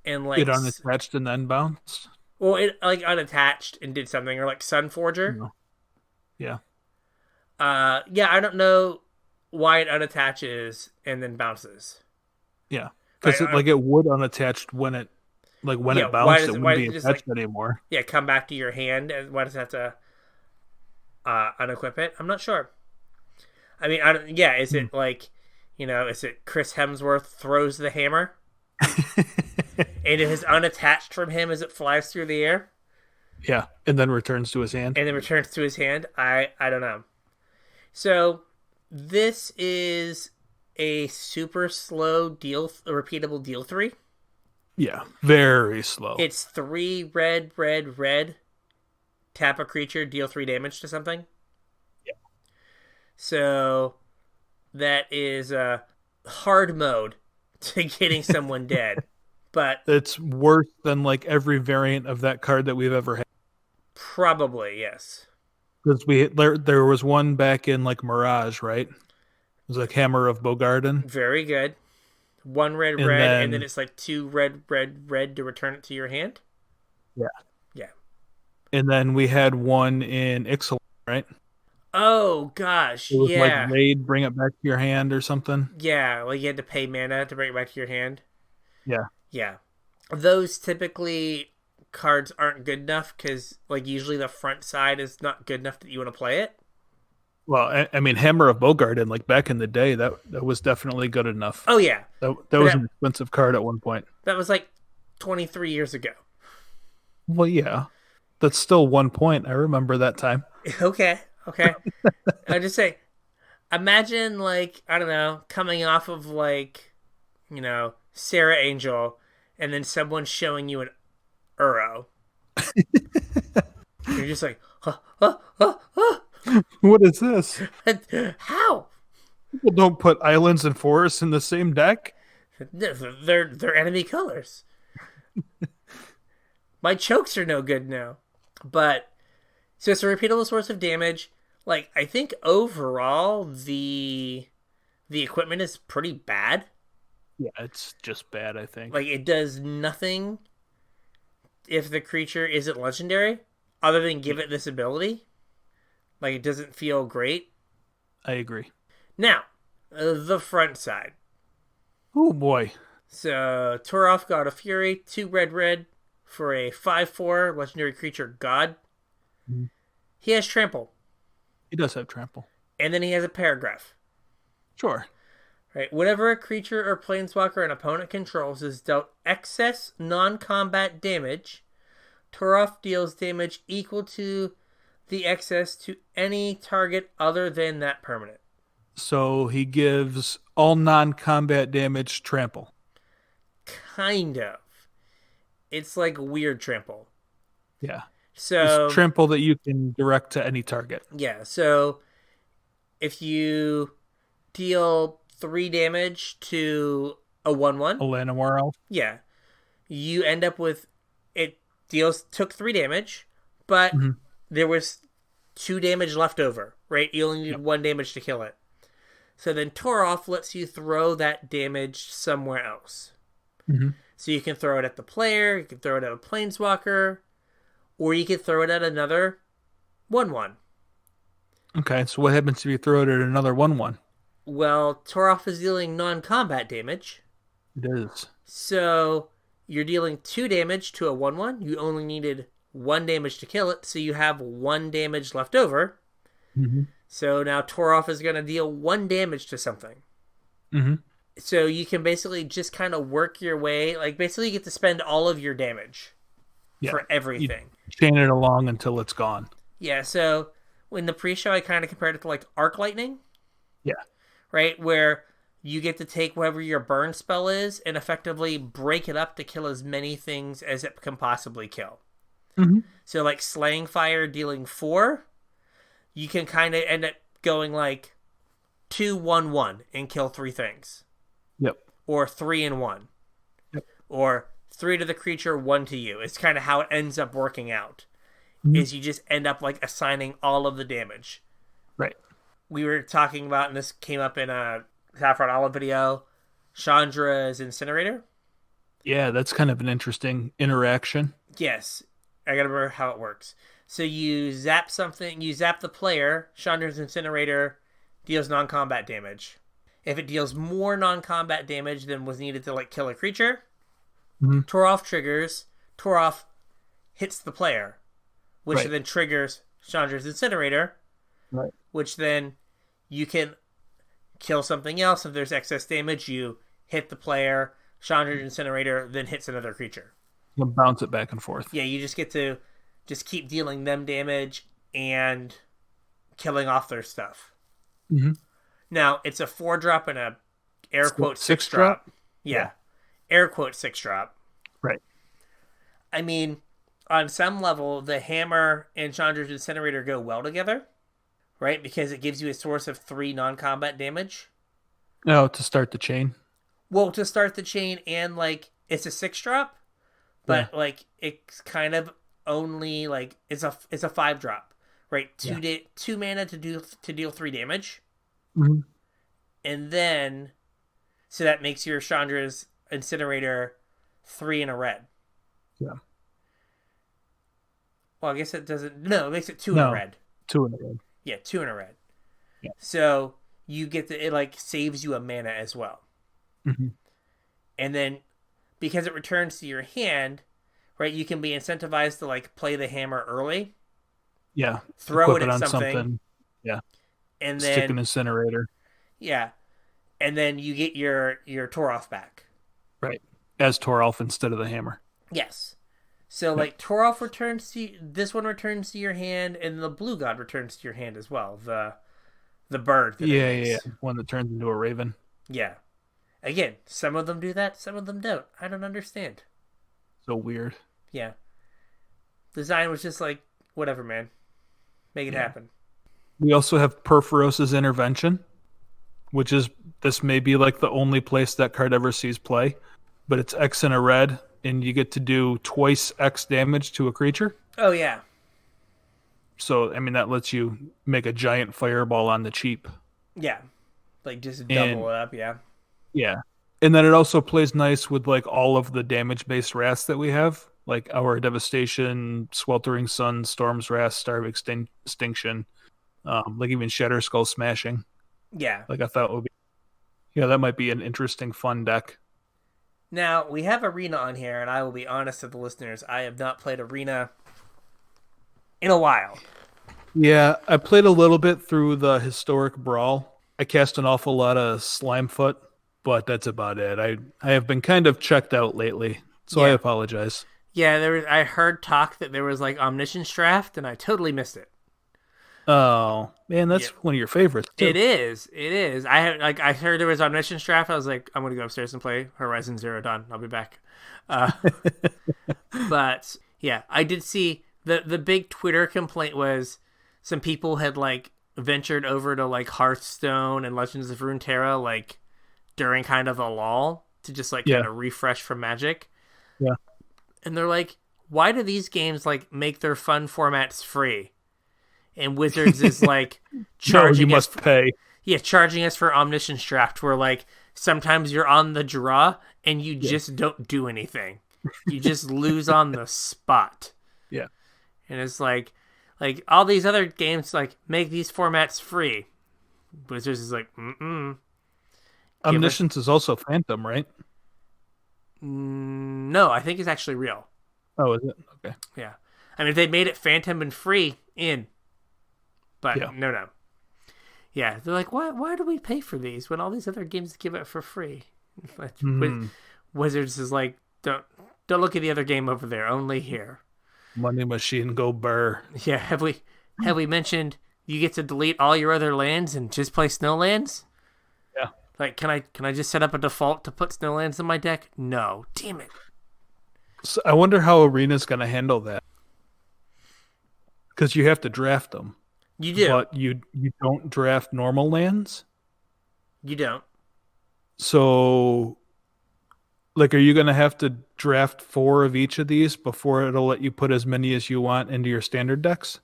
Speaker 1: and
Speaker 2: It unattached and then bounced.
Speaker 1: well, it like unattached and did something, or like Sun Forger.
Speaker 2: No. Yeah.
Speaker 1: Yeah, I don't know why it unattaches and then bounces.
Speaker 2: Yeah. Because it would unattached when it when
Speaker 1: Yeah,
Speaker 2: it
Speaker 1: why
Speaker 2: bounced,
Speaker 1: does
Speaker 2: it
Speaker 1: it- why
Speaker 2: wouldn't be
Speaker 1: does it just,
Speaker 2: attached anymore.
Speaker 1: Yeah, come back to your hand, and why does it have to unequip it? I'm not sure. I mean, I don't. Yeah, is it is it Chris Hemsworth throws the hammer? And it is unattached from him as it flies through the air
Speaker 2: Yeah. And then returns to his hand.
Speaker 1: and then returns to his hand. I don't know. So this is a super slow a repeatable deal 3.
Speaker 2: Yeah. Very slow.
Speaker 1: It's 3 red, red, red. Tap a creature, deal 3 damage to something.
Speaker 2: Yeah.
Speaker 1: So that is a hard mode to getting someone dead. But
Speaker 2: It's worse than every variant of that card that we've ever had.
Speaker 1: Probably, yes.
Speaker 2: Because there was one back in like Mirage, right? It was like Hammer of Bogarden.
Speaker 1: Very good. One red,
Speaker 2: And
Speaker 1: red, and then
Speaker 2: then
Speaker 1: it's like 2 red, red, red to return it to your hand.
Speaker 2: yeah.
Speaker 1: Yeah.
Speaker 2: And then we had one in Ixalan, right?
Speaker 1: Oh gosh,
Speaker 2: It was like
Speaker 1: yeah.
Speaker 2: raid, bring it back to your hand or something.
Speaker 1: Yeah, like you had to pay mana to bring it back to your hand.
Speaker 2: Yeah.
Speaker 1: Yeah. Those typically cards aren't good enough because like usually the front side is not good enough that you want to play it.
Speaker 2: Well, I mean, Hammer of Bogarden, like back in the day, that was definitely good enough.
Speaker 1: Oh yeah.
Speaker 2: That
Speaker 1: But
Speaker 2: was an expensive card at one point.
Speaker 1: that was like 23 years ago.
Speaker 2: Well, yeah, that's still 1 point. I remember that time.
Speaker 1: Okay. Okay. I just say imagine like I don't know, coming off of like, Sarah Angel and then someone showing you an Uro. You're just like, huh, huh, huh, huh.
Speaker 2: What is this?
Speaker 1: How?
Speaker 2: People don't put islands and forests in the same deck.
Speaker 1: They're enemy colors. My chokes are no good now. But so it's a repeatable source of damage. Like I think overall the equipment is pretty bad.
Speaker 2: Yeah, it's just bad, I think.
Speaker 1: Like it does nothing if the creature isn't legendary other than give it this ability. Like it doesn't feel great.
Speaker 2: I agree.
Speaker 1: Now, the front side.
Speaker 2: Oh boy.
Speaker 1: So Toralf, God of Fury, 2 red red for a 5/4 legendary creature god.
Speaker 2: Mm-hmm.
Speaker 1: He has trample.
Speaker 2: He does have trample.
Speaker 1: And then he has a paragraph.
Speaker 2: Sure.
Speaker 1: Right. Whenever a creature or planeswalker an opponent controls is dealt excess non-combat damage, Toralf deals damage equal to the excess to any target other than that permanent.
Speaker 2: So he gives all non-combat damage trample.
Speaker 1: Kind of. It's like weird trample.
Speaker 2: Yeah.
Speaker 1: So
Speaker 2: it's trample that you can direct to any target.
Speaker 1: Yeah, so if you deal 3 damage to a 1/1,
Speaker 2: A Llanowar Elf.
Speaker 1: yeah, you end up with it took 3 damage, but there was 2 damage left over, right? You only need 1 damage to kill it. So then Toralf lets you throw that damage somewhere else.
Speaker 2: Mm-hmm.
Speaker 1: So you can throw it at the player, you can throw it at a planeswalker, or you can throw it at another 1/1.
Speaker 2: Okay, so what happens if you throw it at another 1/1?
Speaker 1: Well, Toralf is dealing non-combat damage.
Speaker 2: It is.
Speaker 1: So you're dealing 2 damage to a 1/1. You only needed 1 damage to kill it, so you have 1 damage left over.
Speaker 2: Mm-hmm.
Speaker 1: So now Toralf is going to deal 1 damage to something.
Speaker 2: Mm-hmm.
Speaker 1: So you can basically just kind of work your way. Like, basically you get to spend all of your damage for everything.
Speaker 2: You chain it along until it's gone.
Speaker 1: Yeah, so in the pre-show, I kind of compared it to, like, Arc Lightning.
Speaker 2: Yeah.
Speaker 1: Right? Where you get to take whatever your burn spell is and effectively break it up to kill as many things as it can possibly kill.
Speaker 2: Mm-hmm.
Speaker 1: So, like, Slaying Fire dealing 4, you can kind of end up going, like, 2-1-1 and kill 3 things.
Speaker 2: Yep.
Speaker 1: Or 3-1.
Speaker 2: Yep.
Speaker 1: Or 3 to the creature, 1 to you. It's kind of how it ends up working out.
Speaker 2: Mm-hmm.
Speaker 1: Is you just end up, like, assigning all of the damage.
Speaker 2: Right.
Speaker 1: We were talking about, and this came up in a Saffron Olive video, Chandra's Incinerator.
Speaker 2: Yeah, that's kind of an interesting interaction.
Speaker 1: Yes. I gotta remember how it works. So you zap something, you zap the player, Chandra's Incinerator deals non-combat damage. If it deals more non-combat damage than was needed to, like, kill a creature, Toralf triggers, Toralf hits the player, which then triggers Chandra's Incinerator, which then you can kill something else. If there's excess damage, you hit the player, Chandra's Incinerator, then hits another creature.
Speaker 2: You can bounce it back and forth.
Speaker 1: Yeah, you just get to just keep dealing them damage and killing off their stuff.
Speaker 2: Mm-hmm.
Speaker 1: Now, it's a 4-drop and a air quote 6-drop. Yeah. Air quote 6-drop.
Speaker 2: Right.
Speaker 1: I mean, on some level, the hammer and Chandra's Incinerator go well together, right? Because it gives you a source of 3 non-combat damage.
Speaker 2: No, to start the chain.
Speaker 1: Well, to start the chain, and, like, it's a 6-drop, but, like, it's kind of only like it's a 5-drop, right?
Speaker 2: Yeah.
Speaker 1: 2 mana to deal 3 damage,
Speaker 2: Mm-hmm.
Speaker 1: and then so that makes your Chandra's Incinerator 3 and a red.
Speaker 2: Yeah.
Speaker 1: Well, I guess it doesn't. No, it makes it 2 and a
Speaker 2: No,
Speaker 1: red.
Speaker 2: 2 in a row.
Speaker 1: Yeah, 2 and a red.
Speaker 2: Yeah.
Speaker 1: So you get it like saves you a mana as well.
Speaker 2: Mm-hmm.
Speaker 1: And then because it returns to your hand, right, you can be incentivized to like play the hammer early.
Speaker 2: Yeah.
Speaker 1: Throw
Speaker 2: Equip
Speaker 1: it at
Speaker 2: on
Speaker 1: something.
Speaker 2: Yeah.
Speaker 1: And
Speaker 2: Stick an
Speaker 1: then
Speaker 2: incinerator.
Speaker 1: yeah. And then you get your Toralf back.
Speaker 2: Right. As Toralf instead of the hammer.
Speaker 1: Yes. So like Toralf returns to this one returns to your hand, and the Blue God returns to your hand as well. The bird.
Speaker 2: Yeah. One that turns into a raven.
Speaker 1: Yeah. Again, some of them do that, some of them don't. I don't understand.
Speaker 2: So weird.
Speaker 1: Yeah. Design was just like, whatever, man. Make it happen.
Speaker 2: We also have Perforos's Intervention, which is, this may be like the only place that card ever sees play, but it's X and a red, and you get to do twice X damage to a creature.
Speaker 1: Oh, yeah.
Speaker 2: So, I mean, that lets you make a giant fireball on the cheap.
Speaker 1: Yeah. Like, just double it up, yeah.
Speaker 2: Yeah. And then it also plays nice with, like, all of the damage-based wraths that we have, like our Devastation, Sweltering Sun, Storm's Wrath, Star of Extinction, like even Shatter Skull Smashing.
Speaker 1: Yeah.
Speaker 2: Like, I thought would be... Yeah, that might be an interesting, fun deck.
Speaker 1: Now, we have Arena on here, and I will be honest to the listeners, I have not played Arena in a while.
Speaker 2: Yeah, I played a little bit through the Historic Brawl. I cast an awful lot of Slimefoot, but that's about it. I have been kind of checked out lately, so I apologize.
Speaker 1: Yeah, I heard talk that there was like Omniscience Draft, and I totally missed it.
Speaker 2: Oh man, that's one of your favorites too.
Speaker 1: It is. I heard there was Omniscience Draft. I was like, I'm gonna go upstairs and play Horizon Zero Dawn. I'll be back. But yeah, I did see the big Twitter complaint was some people had like ventured over to like Hearthstone and Legends of Runeterra like during kind of a lull to just like kind of refresh from Magic.
Speaker 2: Yeah. And
Speaker 1: they're like, why do these games like make their fun formats free? And Wizards is like charging us.
Speaker 2: Pay.
Speaker 1: Yeah, charging us for Omniscience Draft, where like sometimes you're on the draw and you just don't do anything. You just lose on the spot.
Speaker 2: Yeah.
Speaker 1: And it's like all these other games like make these formats free. Wizards is like,
Speaker 2: Omniscience is also Phantom, right?
Speaker 1: No, I think it's actually real.
Speaker 2: Oh, is it? Okay.
Speaker 1: Yeah. I mean, if they made it Phantom and free, in. But no. Yeah, they're like, why do we pay for these when all these other games give it for free? Wizards is like, don't look at the other game over there, only here.
Speaker 2: Money machine, go burr.
Speaker 1: Yeah, have we mentioned you get to delete all your other lands and just play Snowlands?
Speaker 2: Yeah.
Speaker 1: Like, can I just set up a default to put Snowlands in my deck? No, damn it.
Speaker 2: So I wonder how Arena's going to handle that. Because you have to draft them.
Speaker 1: You do.
Speaker 2: But you don't draft normal lands?
Speaker 1: You don't.
Speaker 2: So, like, are you going to have to draft 4 of each of these before it'll let you put as many as you want into your standard decks?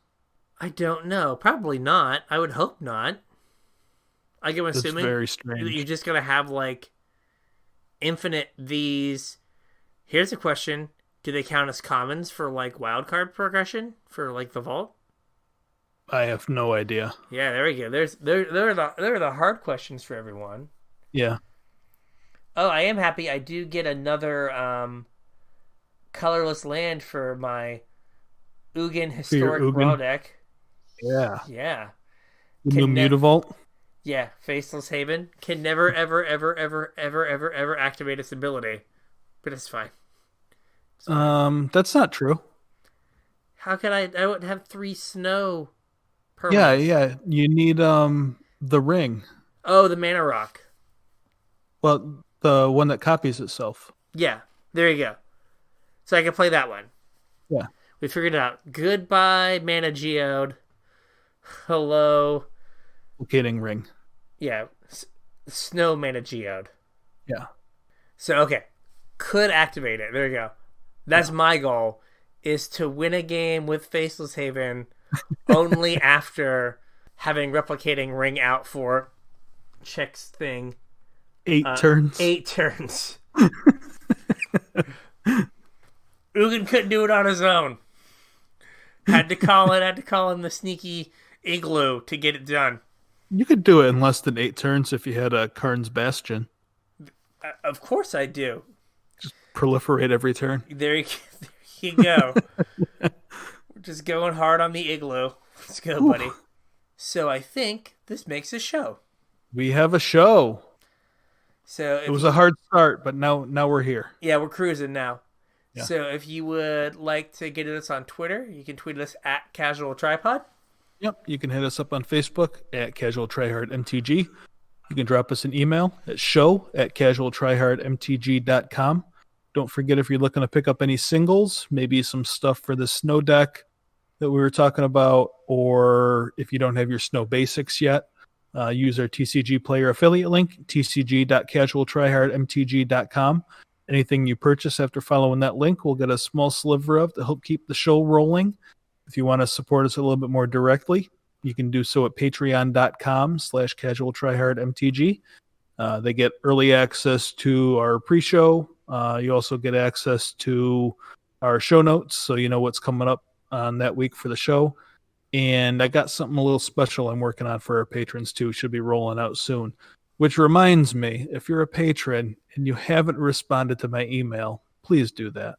Speaker 1: I don't know. Probably not. I would hope not. I'm assuming
Speaker 2: That's very strange.
Speaker 1: You're just going to have, like, infinite these. Here's a question. Do they count as commons for, like, wildcard progression for, like, the vault?
Speaker 2: I have no idea.
Speaker 1: Yeah, there we go. There are the hard questions for everyone.
Speaker 2: Yeah.
Speaker 1: Oh, I am happy. I do get another colorless land for my Ugin Historic Brawl deck.
Speaker 2: Yeah.
Speaker 1: Yeah.
Speaker 2: The new Mutavault?
Speaker 1: Yeah, Faceless Haven. Can never, ever, ever, ever, ever, ever, ever activate its ability. But it's fine.
Speaker 2: That's not true.
Speaker 1: How can I wouldn't have 3 snow permanents.
Speaker 2: Yeah. You need the ring.
Speaker 1: Oh, the Mana Rock.
Speaker 2: Well, the one that copies itself.
Speaker 1: Yeah, there you go. So I can play that one.
Speaker 2: Yeah.
Speaker 1: We figured it out. Goodbye, Mana Geode. Hello.
Speaker 2: Locating ring.
Speaker 1: Yeah, Snow Mana Geode.
Speaker 2: Yeah.
Speaker 1: So, okay. Could activate it. There you go. That's my goal, is to win a game with Faceless Haven only after having replicating ring out for Chick's thing.
Speaker 2: 8 turns.
Speaker 1: 8 turns. Ugin couldn't do it on his own. Had to call in the sneaky igloo to get it done.
Speaker 2: You could do it in less than 8 turns if you had a Karn's Bastion.
Speaker 1: Of course I do.
Speaker 2: Just proliferate every turn.
Speaker 1: There you go. We're just going hard on the igloo. Let's go, buddy. So I think this makes a show.
Speaker 2: We have a show.
Speaker 1: So
Speaker 2: it was a hard start, but now we're here.
Speaker 1: Yeah, we're cruising now.
Speaker 2: Yeah.
Speaker 1: So if you would like to get us on Twitter, you can tweet us at CasualTryPod.
Speaker 2: Yep, you can hit us up on Facebook at CasualTryHardMTG. You can drop us an email at show@CasualTryHardMTG.com. Don't forget, if you're looking to pick up any singles, maybe some stuff for the snow deck that we were talking about, or if you don't have your snow basics yet, use our TCG player affiliate link, tcg.casualtryhardmtg.com. Anything you purchase after following that link will get a small sliver of to help keep the show rolling. If you want to support us a little bit more directly, you can do so at patreon.com/casualtryhardmtg. They get early access to our pre-show. You also get access to our show notes, so you know what's coming up on that week for the show. And I got something a little special I'm working on for our patrons too. Should be rolling out soon. Which reminds me, if you're a patron and you haven't responded to my email, please do that.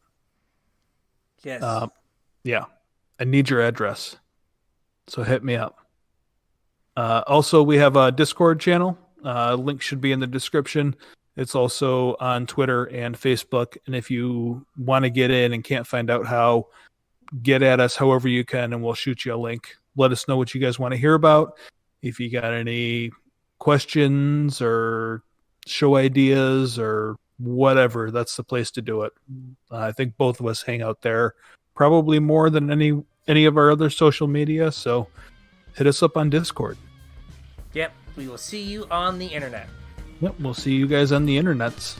Speaker 1: Yes.
Speaker 2: Yeah. I need your address. So hit me up. Also, we have a Discord channel. Link should be in the description. It's also on Twitter and Facebook. And if you want to get in and can't find out how, get at us however you can, and we'll shoot you a link. Let us know what you guys want to hear about. If you got any questions or show ideas or whatever, that's the place to do it. I think both of us hang out there probably more than any of our other social media, so hit us up on Discord.
Speaker 1: Yep, we will see you on the internet.
Speaker 2: Yep, we'll see you guys on the internets.